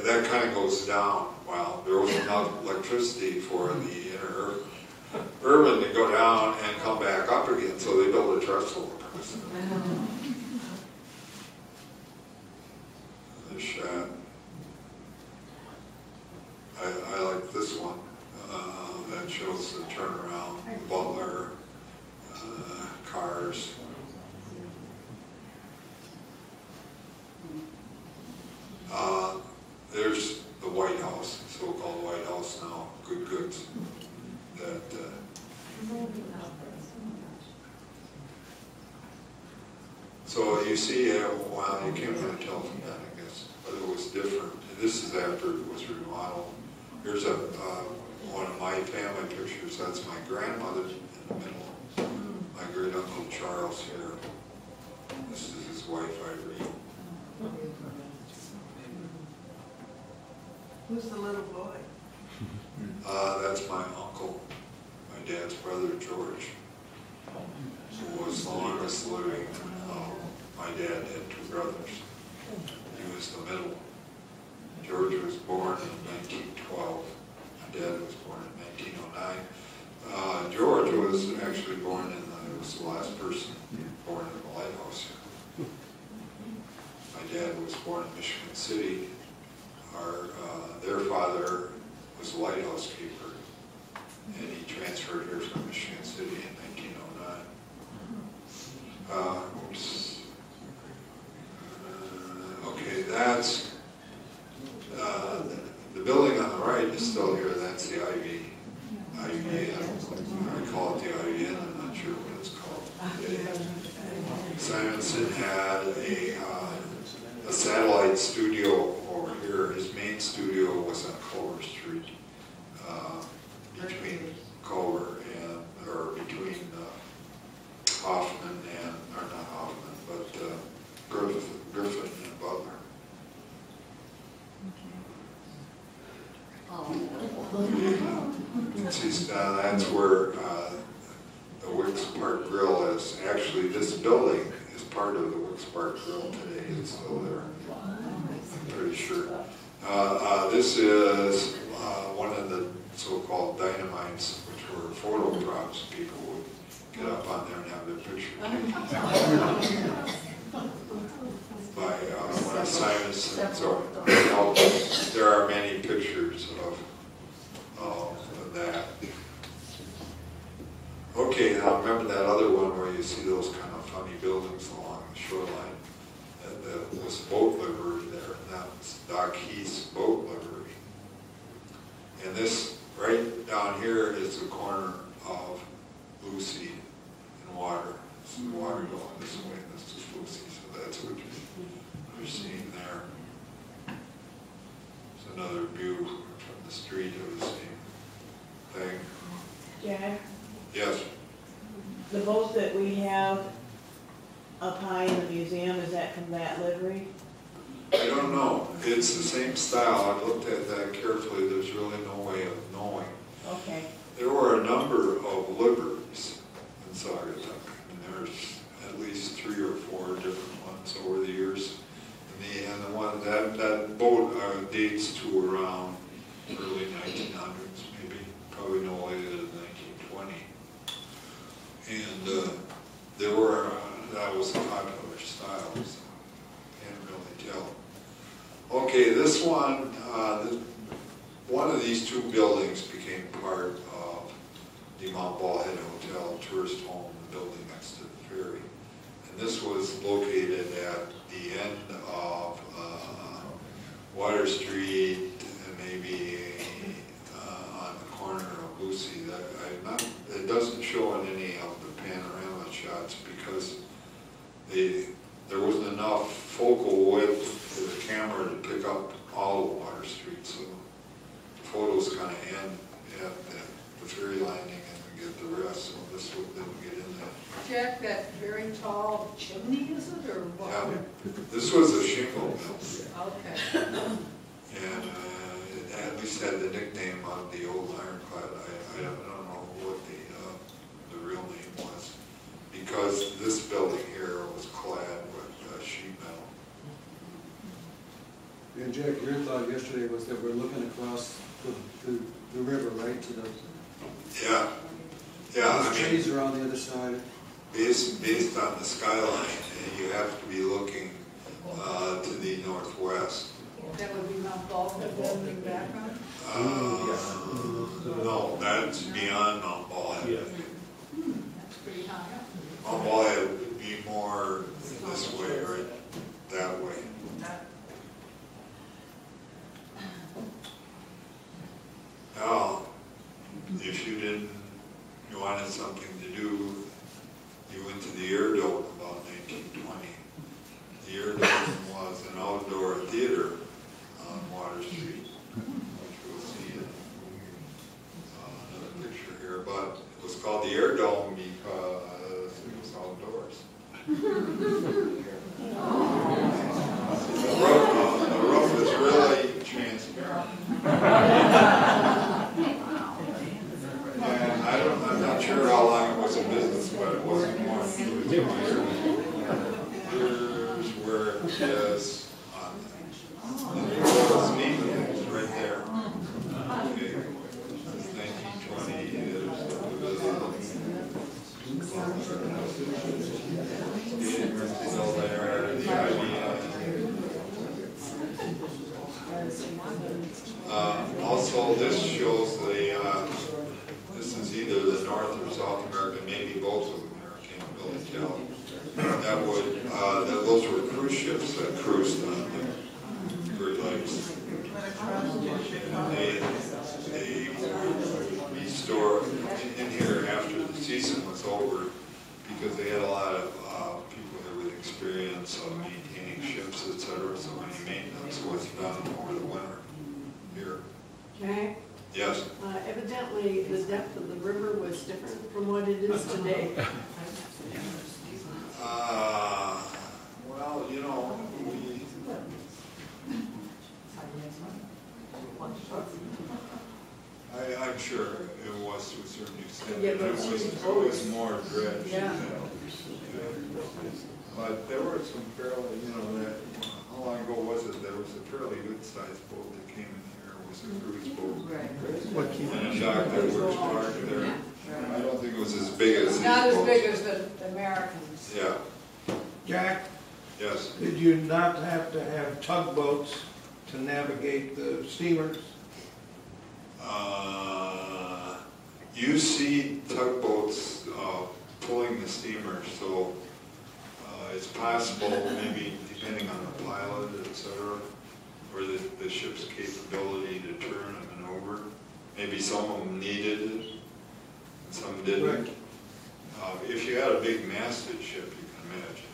that kind of goes down. Well, there wasn't enough electricity for the interurban to go down and come back up again, so they built a trestle across it. The shot. I like this one. That shows the turnaround, Butler, cars. that so you see, well, you can't really tell from that, I guess, but it was different. This is after it was remodeled. Here's one of my family pictures. That's my grandmother in the middle. My great uncle Charles here. This is his wife Irene.
Who's the little boy?
That's my uncle, my dad's brother George, who was the longest living. My dad had two brothers. He was the middle. George was born in 1912. My dad was born in 1909. George was actually born was the last person born in the lighthouse here. My dad was born in Michigan City. Their father was a lighthouse keeper, and he transferred here from Michigan City in 1909. Oops. Okay, that's the building on the right is still here. That's the IVN. I call it the IVN. I'm not sure what it's called. Simonson had a satellite studio over here. His main studio was on Culver Street, between Culver between Hoffman and, or not Hoffman, but Griffin and Butler. See, that's where the Wicks Park Grill is. Actually, this building is part of the Wicks Park Grill today. It's still there. I'm pretty sure. This is one of the so-called dynamites, which were photo props. People would get up on there and have their picture taken by one of Simonson. So there are many pictures of that. Okay, now remember that other one where you see those kind of funny buildings along the shoreline. This boat livery there, that was Doc Heath's boat livery. And this right down here is the corner of Lucy and water. So the water going this way, and this is Lucy, so that's what you're seeing there. It's another view from the street of the same thing.
Jack,
Yes.
the boat that we have up high in the museum, is that from that livery?
I don't know. It's the same style. I've looked at that carefully. There's really no way of knowing.
Okay.
There were a number of liveries in Saugatuck, and there's at least 3 or 4 different ones over the years. And the one that boat dates to around early 1900s, maybe, probably no later than 1920. And there were that was a popular style, so can't really tell. Okay, this one, one of these two buildings became part of the Mount Ballhead Hotel tourist home, the building next to the ferry. And this was located at the end of Water Street, and maybe on the corner of Lucy. It doesn't show in any of the panorama shots because there wasn't enough focal width to the camera to pick up all of Water Street, so the photos kind of end at the ferry landing and we get the rest, so this one didn't get in there.
Jack, that very tall chimney, is it, or what?
Yeah, this was a shingle mill.
Okay.
And it at least had the nickname of the old ironclad. I don't know what the real name was, because this building here was clad with sheet metal.
And Jack, your thought yesterday was that we're looking across the river, right, to the...
Yeah, yeah.
Those trees are on the other side.
Based on the skyline, you have to be looking to the northwest.
That would be Mount Ballhead in the background?
No, that's beyond Mount Ballhead.
That's pretty high up.
Mount Ballhead would be more this way, right? That way. Now, if if you wanted something to do, you went to the Air Dome about 1920. The Air Dome was an outdoor theater on Water Street, which we'll see in another picture here, but it was called the Air Dome because it was outdoors. The roof is really transparent. And I'm not sure how long it was in business, but it wasn't more than 2 or 3 years. Here's where it is on the Schmiechen is right there. Okay. It's 1920. There's still there, the IBM. Also, this shows this is either the North or South American, maybe both of them there, I can't really tell. Those were cruise ships that cruised on the Great Lakes. They would restore in here after the season was over because they had a lot of people there with experience of maintaining ships, etc. So any maintenance was done over the winter here.
Jack,
Yes.
evidently the depth of the river was different from what it is today.
Well, you know, I'm sure it was to a certain extent.
Yeah,
It
but
was more dredged.
Yeah.
But there were some fairly, how long ago was it? There was a fairly good-sized boat that came in here. It was a cruise boat.
What came
And a dock that was parked there. I don't think it was as big as these
Not as
boats.
big as the Americans.
Yeah,
Jack,
yes.
did you not have to have tugboats to navigate the steamers?
You see tugboats pulling the steamers, so it's possible, maybe depending on the pilot, etc., or the ship's capability to turn and maneuver. Maybe some of them needed it, and some didn't.
Right.
If you had a big masted ship, you can imagine.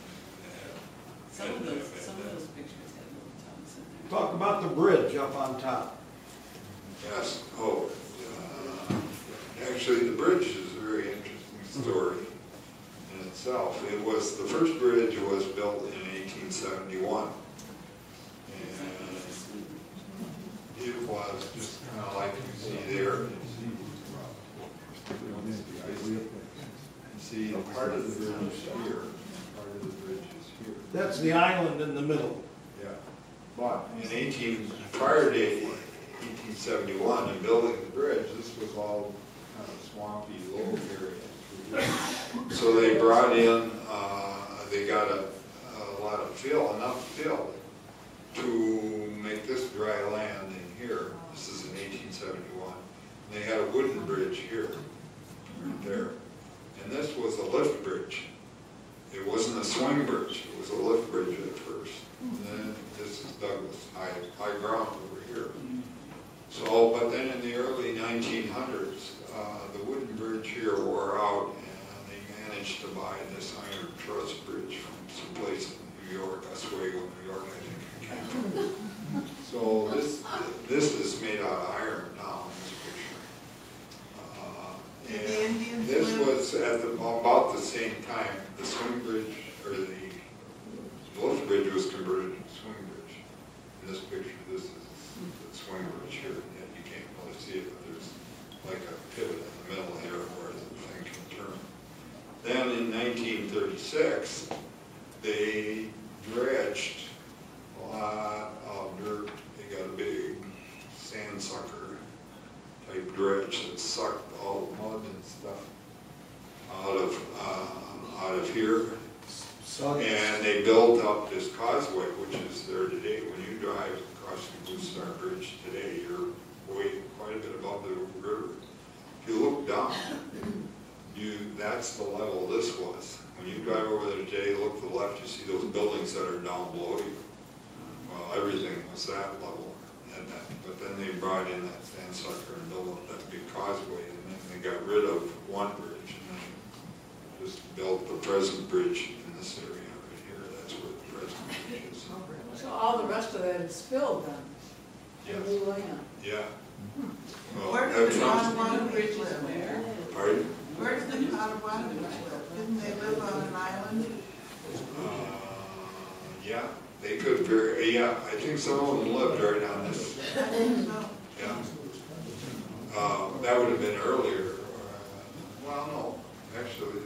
Some of those pictures have little tongues in there.
Talk about the bridge up on top.
Yes. Oh, actually, the bridge is a very interesting story in itself. The first bridge was built in 1871, and it was just kind of like you see there. You see part of the bridge is here, part of the bridge is here.
That's the island in the middle.
Yeah. But prior to 1871, in building the bridge, this was all kind of swampy, low area. So they brought in, they got a lot of fill, enough fill to make this dry land in here. This is in 1871. And they had a wooden bridge here, right there. And this was a lift bridge. It wasn't a swing bridge, it was a lift bridge at first. And then this is Douglas, high ground over here. So, but then in the early 1900s, the wooden bridge here wore out, and they managed to buy this iron truss bridge from some place in New York, Oswego, New York, I think it came from. So this is made out of iron now in this picture. And this was at about the same time the swing bridge, or the lift bridge was converted to swing bridge. In this picture, this is the swing bridge here. Yeah, you can't really see it, but there's like a pivot in the middle here where the thing can turn. Then in 1936, they dredged a lot of dirt. They got a big sand sucker type dredge that sucked all the mud and stuff out of here. And they built up this causeway, which is there today. When you drive across the Blue Star Bridge today, you're quite a bit above the river. If you look down, that's the level this was. When you drive over there today, look to the left, you see those buildings that are down below you. Well, everything was that level. But then they brought in that sand sucker and built up that big causeway, and then they present bridge in this area right here. That's where the present bridge is.
So all the rest of that is filled then?
Yes.
The new land?
Yeah. Well,
Where
that
did the
comes-
Potawatomis live?
Pardon?
Where did the Potawatomis live? Didn't they live on an island?
Yeah, they could very, yeah, I think some of them lived right on this.
I think so.
Yeah. That would have been earlier. Well, no, actually, if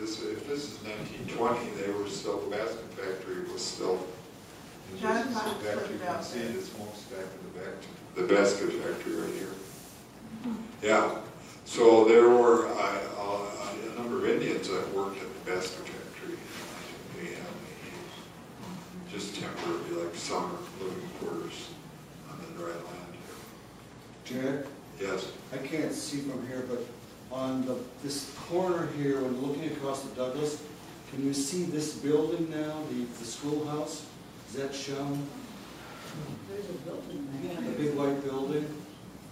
this is 1920, they were still, the basket factory was still.
John
Back
Fox
you
lived
can
out
see
there.
the smokestack in the back, the basket factory right here. Yeah, so there were a number of Indians that worked at the basket factory. They had just temporary, like summer living quarters on the dry land here.
Jack,
Yes.
I can't see from here, but on this corner here, when looking across the Douglas, can you see this building now, the schoolhouse? Is that shown?
There's a building there.
The big white building?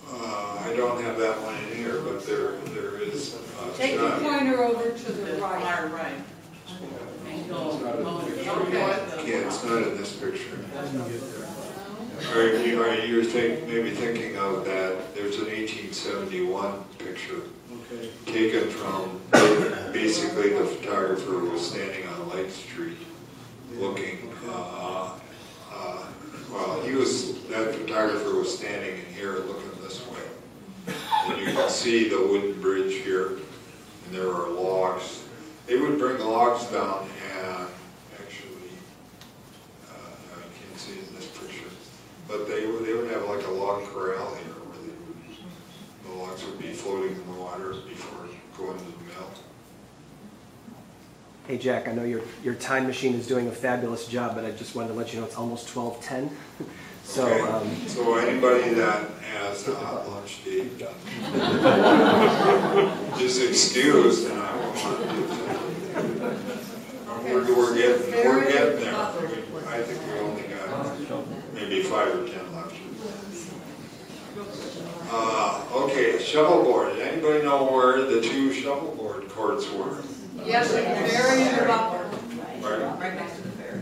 I don't have that one in here, but there is.
Take the pointer over to the right.
Far right. And go over.
Yeah, it's not in this picture. Are you maybe thinking of that? There's an 1871 picture
Okay.
taken from, basically the photographer was standing on Lake Street looking, that photographer was standing in here looking this way. And you can see the wooden bridge here, and there are logs. They would bring logs down and actually, I can't see it in this picture, but they would have like a log corral here where the logs would be floating in the water before going to the mill.
Hey Jack, I know your time machine is doing a fabulous job, but I just wanted to let you know it's almost 12:10. So,
Okay. So anybody that has a hot lunch date is excused, and I won't want to do that. We're getting there. I think we only got maybe 5 or 10 left. Okay, shuffleboard. Anybody know where the 2 shuffleboard courts were?
Yes, the ferry and the butler.
Right next to the ferry.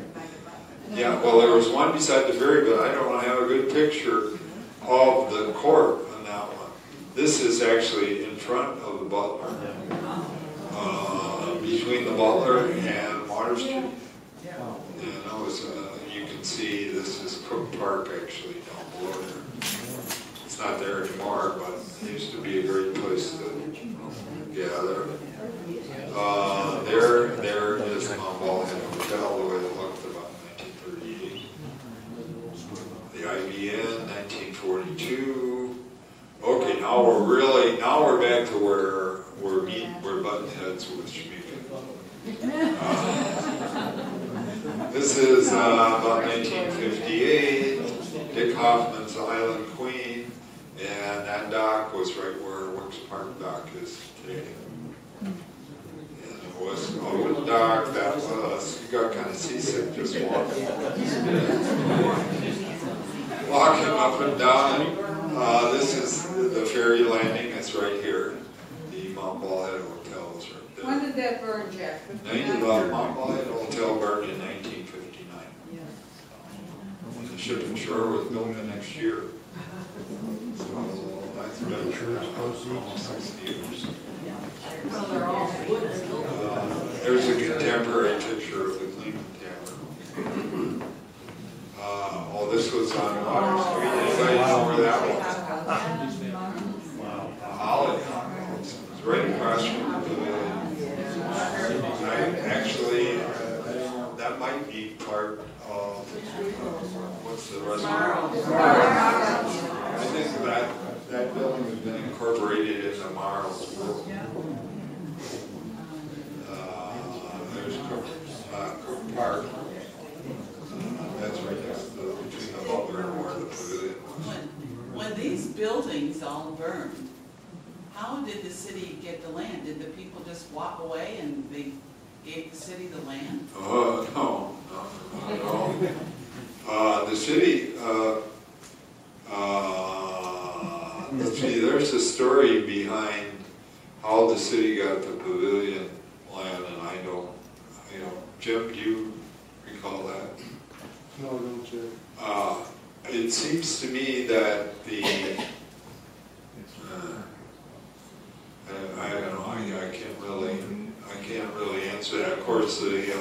Yeah, well, there was one beside the ferry, but I don't have a good picture of the court on that one. This is actually in front of the Butler, between the Butler and Water Street. And that was, you can see this is Cook Park actually down below there. It's not there anymore, but it used to be a great place to gather. There is Mount Ballhead Hotel, the way it looked about 1938. The IBN, 1942. Okay, now we're back to where we're button heads with Schmiechen. This is about 1958. Dick Hoffman's Island Queen, and that dock was right where Works Park dock is today. Was a wooden dock that was, you got kind of seasick just walking up and down. This is the ferry landing, it's right here. The Mount Ballhead Hotel is right there.
When did that burn, Jack?
Mount Ballhead Hotel burned in 1959. And the ship and shore was built the next year. So that's been almost 60 years.
Well, they're all
There's a contemporary picture of the Cleveland Tavern. This was on Water Street. Anybody know where that was? Holiday. It was right across from the pavilion. Actually, that might be part of, what's the restaurant? I think that building has been incorporated into Marl's world. There's Cook Park. That's right next to between the Butler and where the pavilion was.
When these buildings all burned, how did the city get the land? Did the people just walk away and they gave the city the land?
No. The city, let's see, there's a story behind how the city got the pavilion land, and I you know, Jim, do you recall that?
No, no, Chair.
It seems to me that the, I don't know, I can't really answer that. Of course, the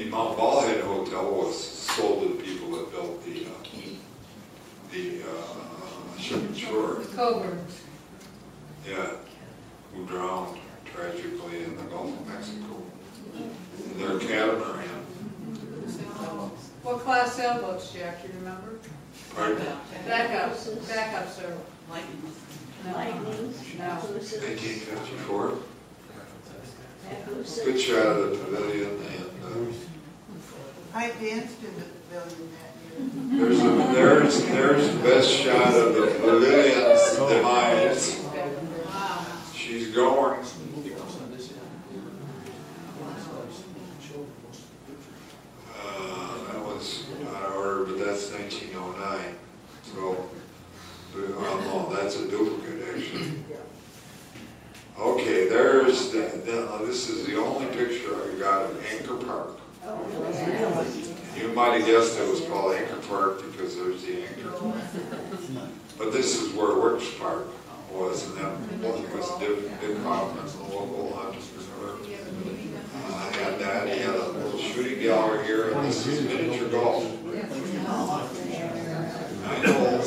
Mount Ballhead Hotel was sold to the people that built the shipping shore.
The Coburns.
Yeah, who drowned tragically in the Gulf of Mexico. In their catamaran.
What class sailboats, Jack, do you remember?
Pardon?
Backup, sir.
Lightning.
Lightnings,
No.
1954.
That
Good shot of the pavilion, and
I danced in the pavilion that year.
there's the best shot of the pavilion's demise.
Wow.
She's going. That was out of order, but that's 1909. So, no, that's a duplicate actually. Okay, there's this is the only picture I got of Anchor Park. You might have guessed it was called Anchor Park because there's the anchor. But this is where Works Park was, and that was Dick Hoffman, the local entrepreneur. Had that. He had a little shooting gallery here, and this is miniature golf. I know.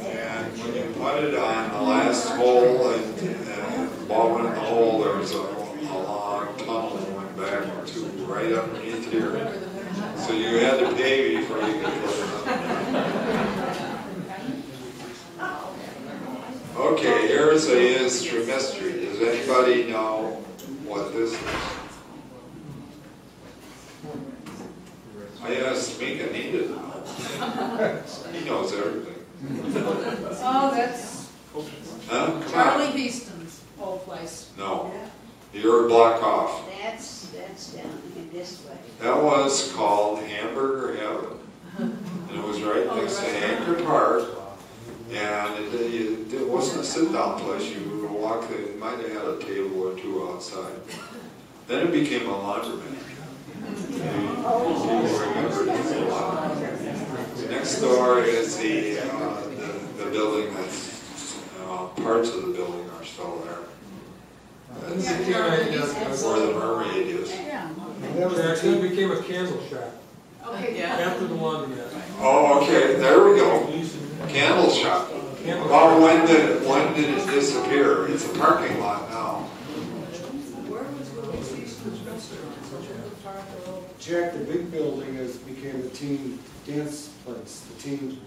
And when you putted on the last hole and the ball went in the hole, there was a long tunnel that went back to right underneath here. So you had to pay before you could put it on. Okay, here's a history mystery. Does anybody know what this is? I asked Schmiechen, he didn't know. He knows everything.
Oh, that's
Huh? Come on.
Charlie Beeston's old place.
No. You're a block off.
That's down in this way.
That was called Hamburger Heaven. And it was right next to Anchor Park. And it wasn't a sit-down place. You would walk, it might have had a table or two outside. Then it became a laundromat. People remember it as a laundromat. Next door is the building that's, parts of the building are still there. That's where the mermaid is.
Actually, it became a candle shop
Okay.
after the laundromat.
Oh, okay, there we go. Candle shop. Well, when did it disappear? It's a parking lot now.
Where was Louise Easton's restaurant? Zagreb Park or
Jack, the big building became the teen dance place, the teen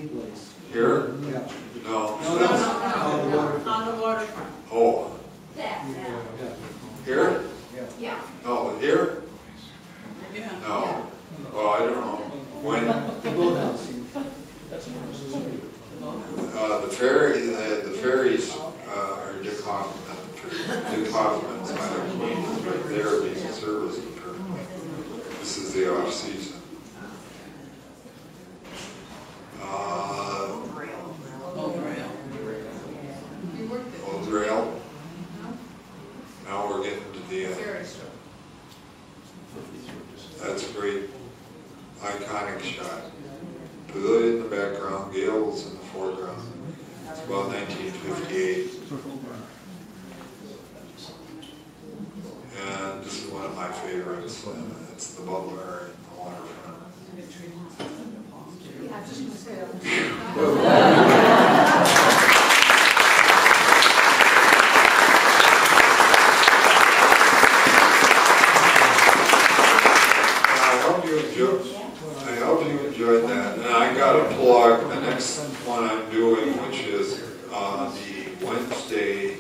place.
Here?
Yeah.
No.
on the waterfront.
Oh,
That,
here?
yeah.
Oh, here?
Yeah.
No. Well, I don't know. When?
The boathouse.
The ferries are Dick Hoffman, not the ferry. Dick Hoffman's Island Queen is right there being serviced apparently. This is the off season. Old Rail. Now we're getting to the
Ferry store.
That's a great iconic shot. Pavilion in the background, Gales in the foreground. It's about 1958. And this is one of my favorites. It's the Butler in the waterfront.
Yeah, I'm just gonna say
I hope you enjoyed that. And I got to plug the next one I'm doing, which is the Wednesday,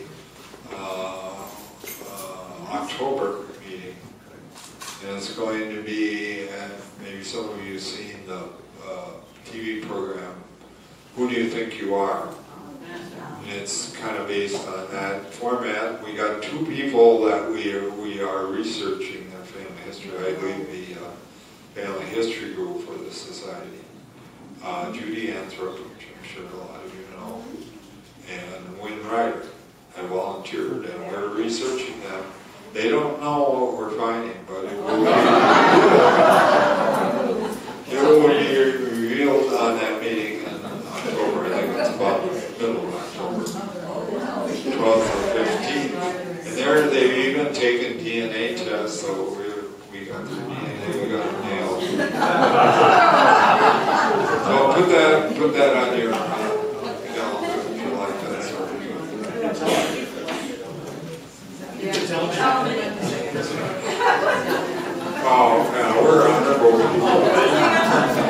October meeting. And it's going to be, maybe some of you have seen the TV program, Who Do You Think You Are? And it's kind of based on that format. We got two people that we are researching their family history. I lead the family history group for the society. Judy Anthrop, which I'm sure a lot of you know, and Wynne Ryder. I volunteered, and we're researching them. They don't know what we're finding, but it will be revealed on that meeting in October. I think it's about the middle of October, 12th or 15th. And there they've even taken DNA tests, so we got the DNA, we got it nailed. So put that on your calendar if you like that sort of thing. Oh, yeah, we're on the road.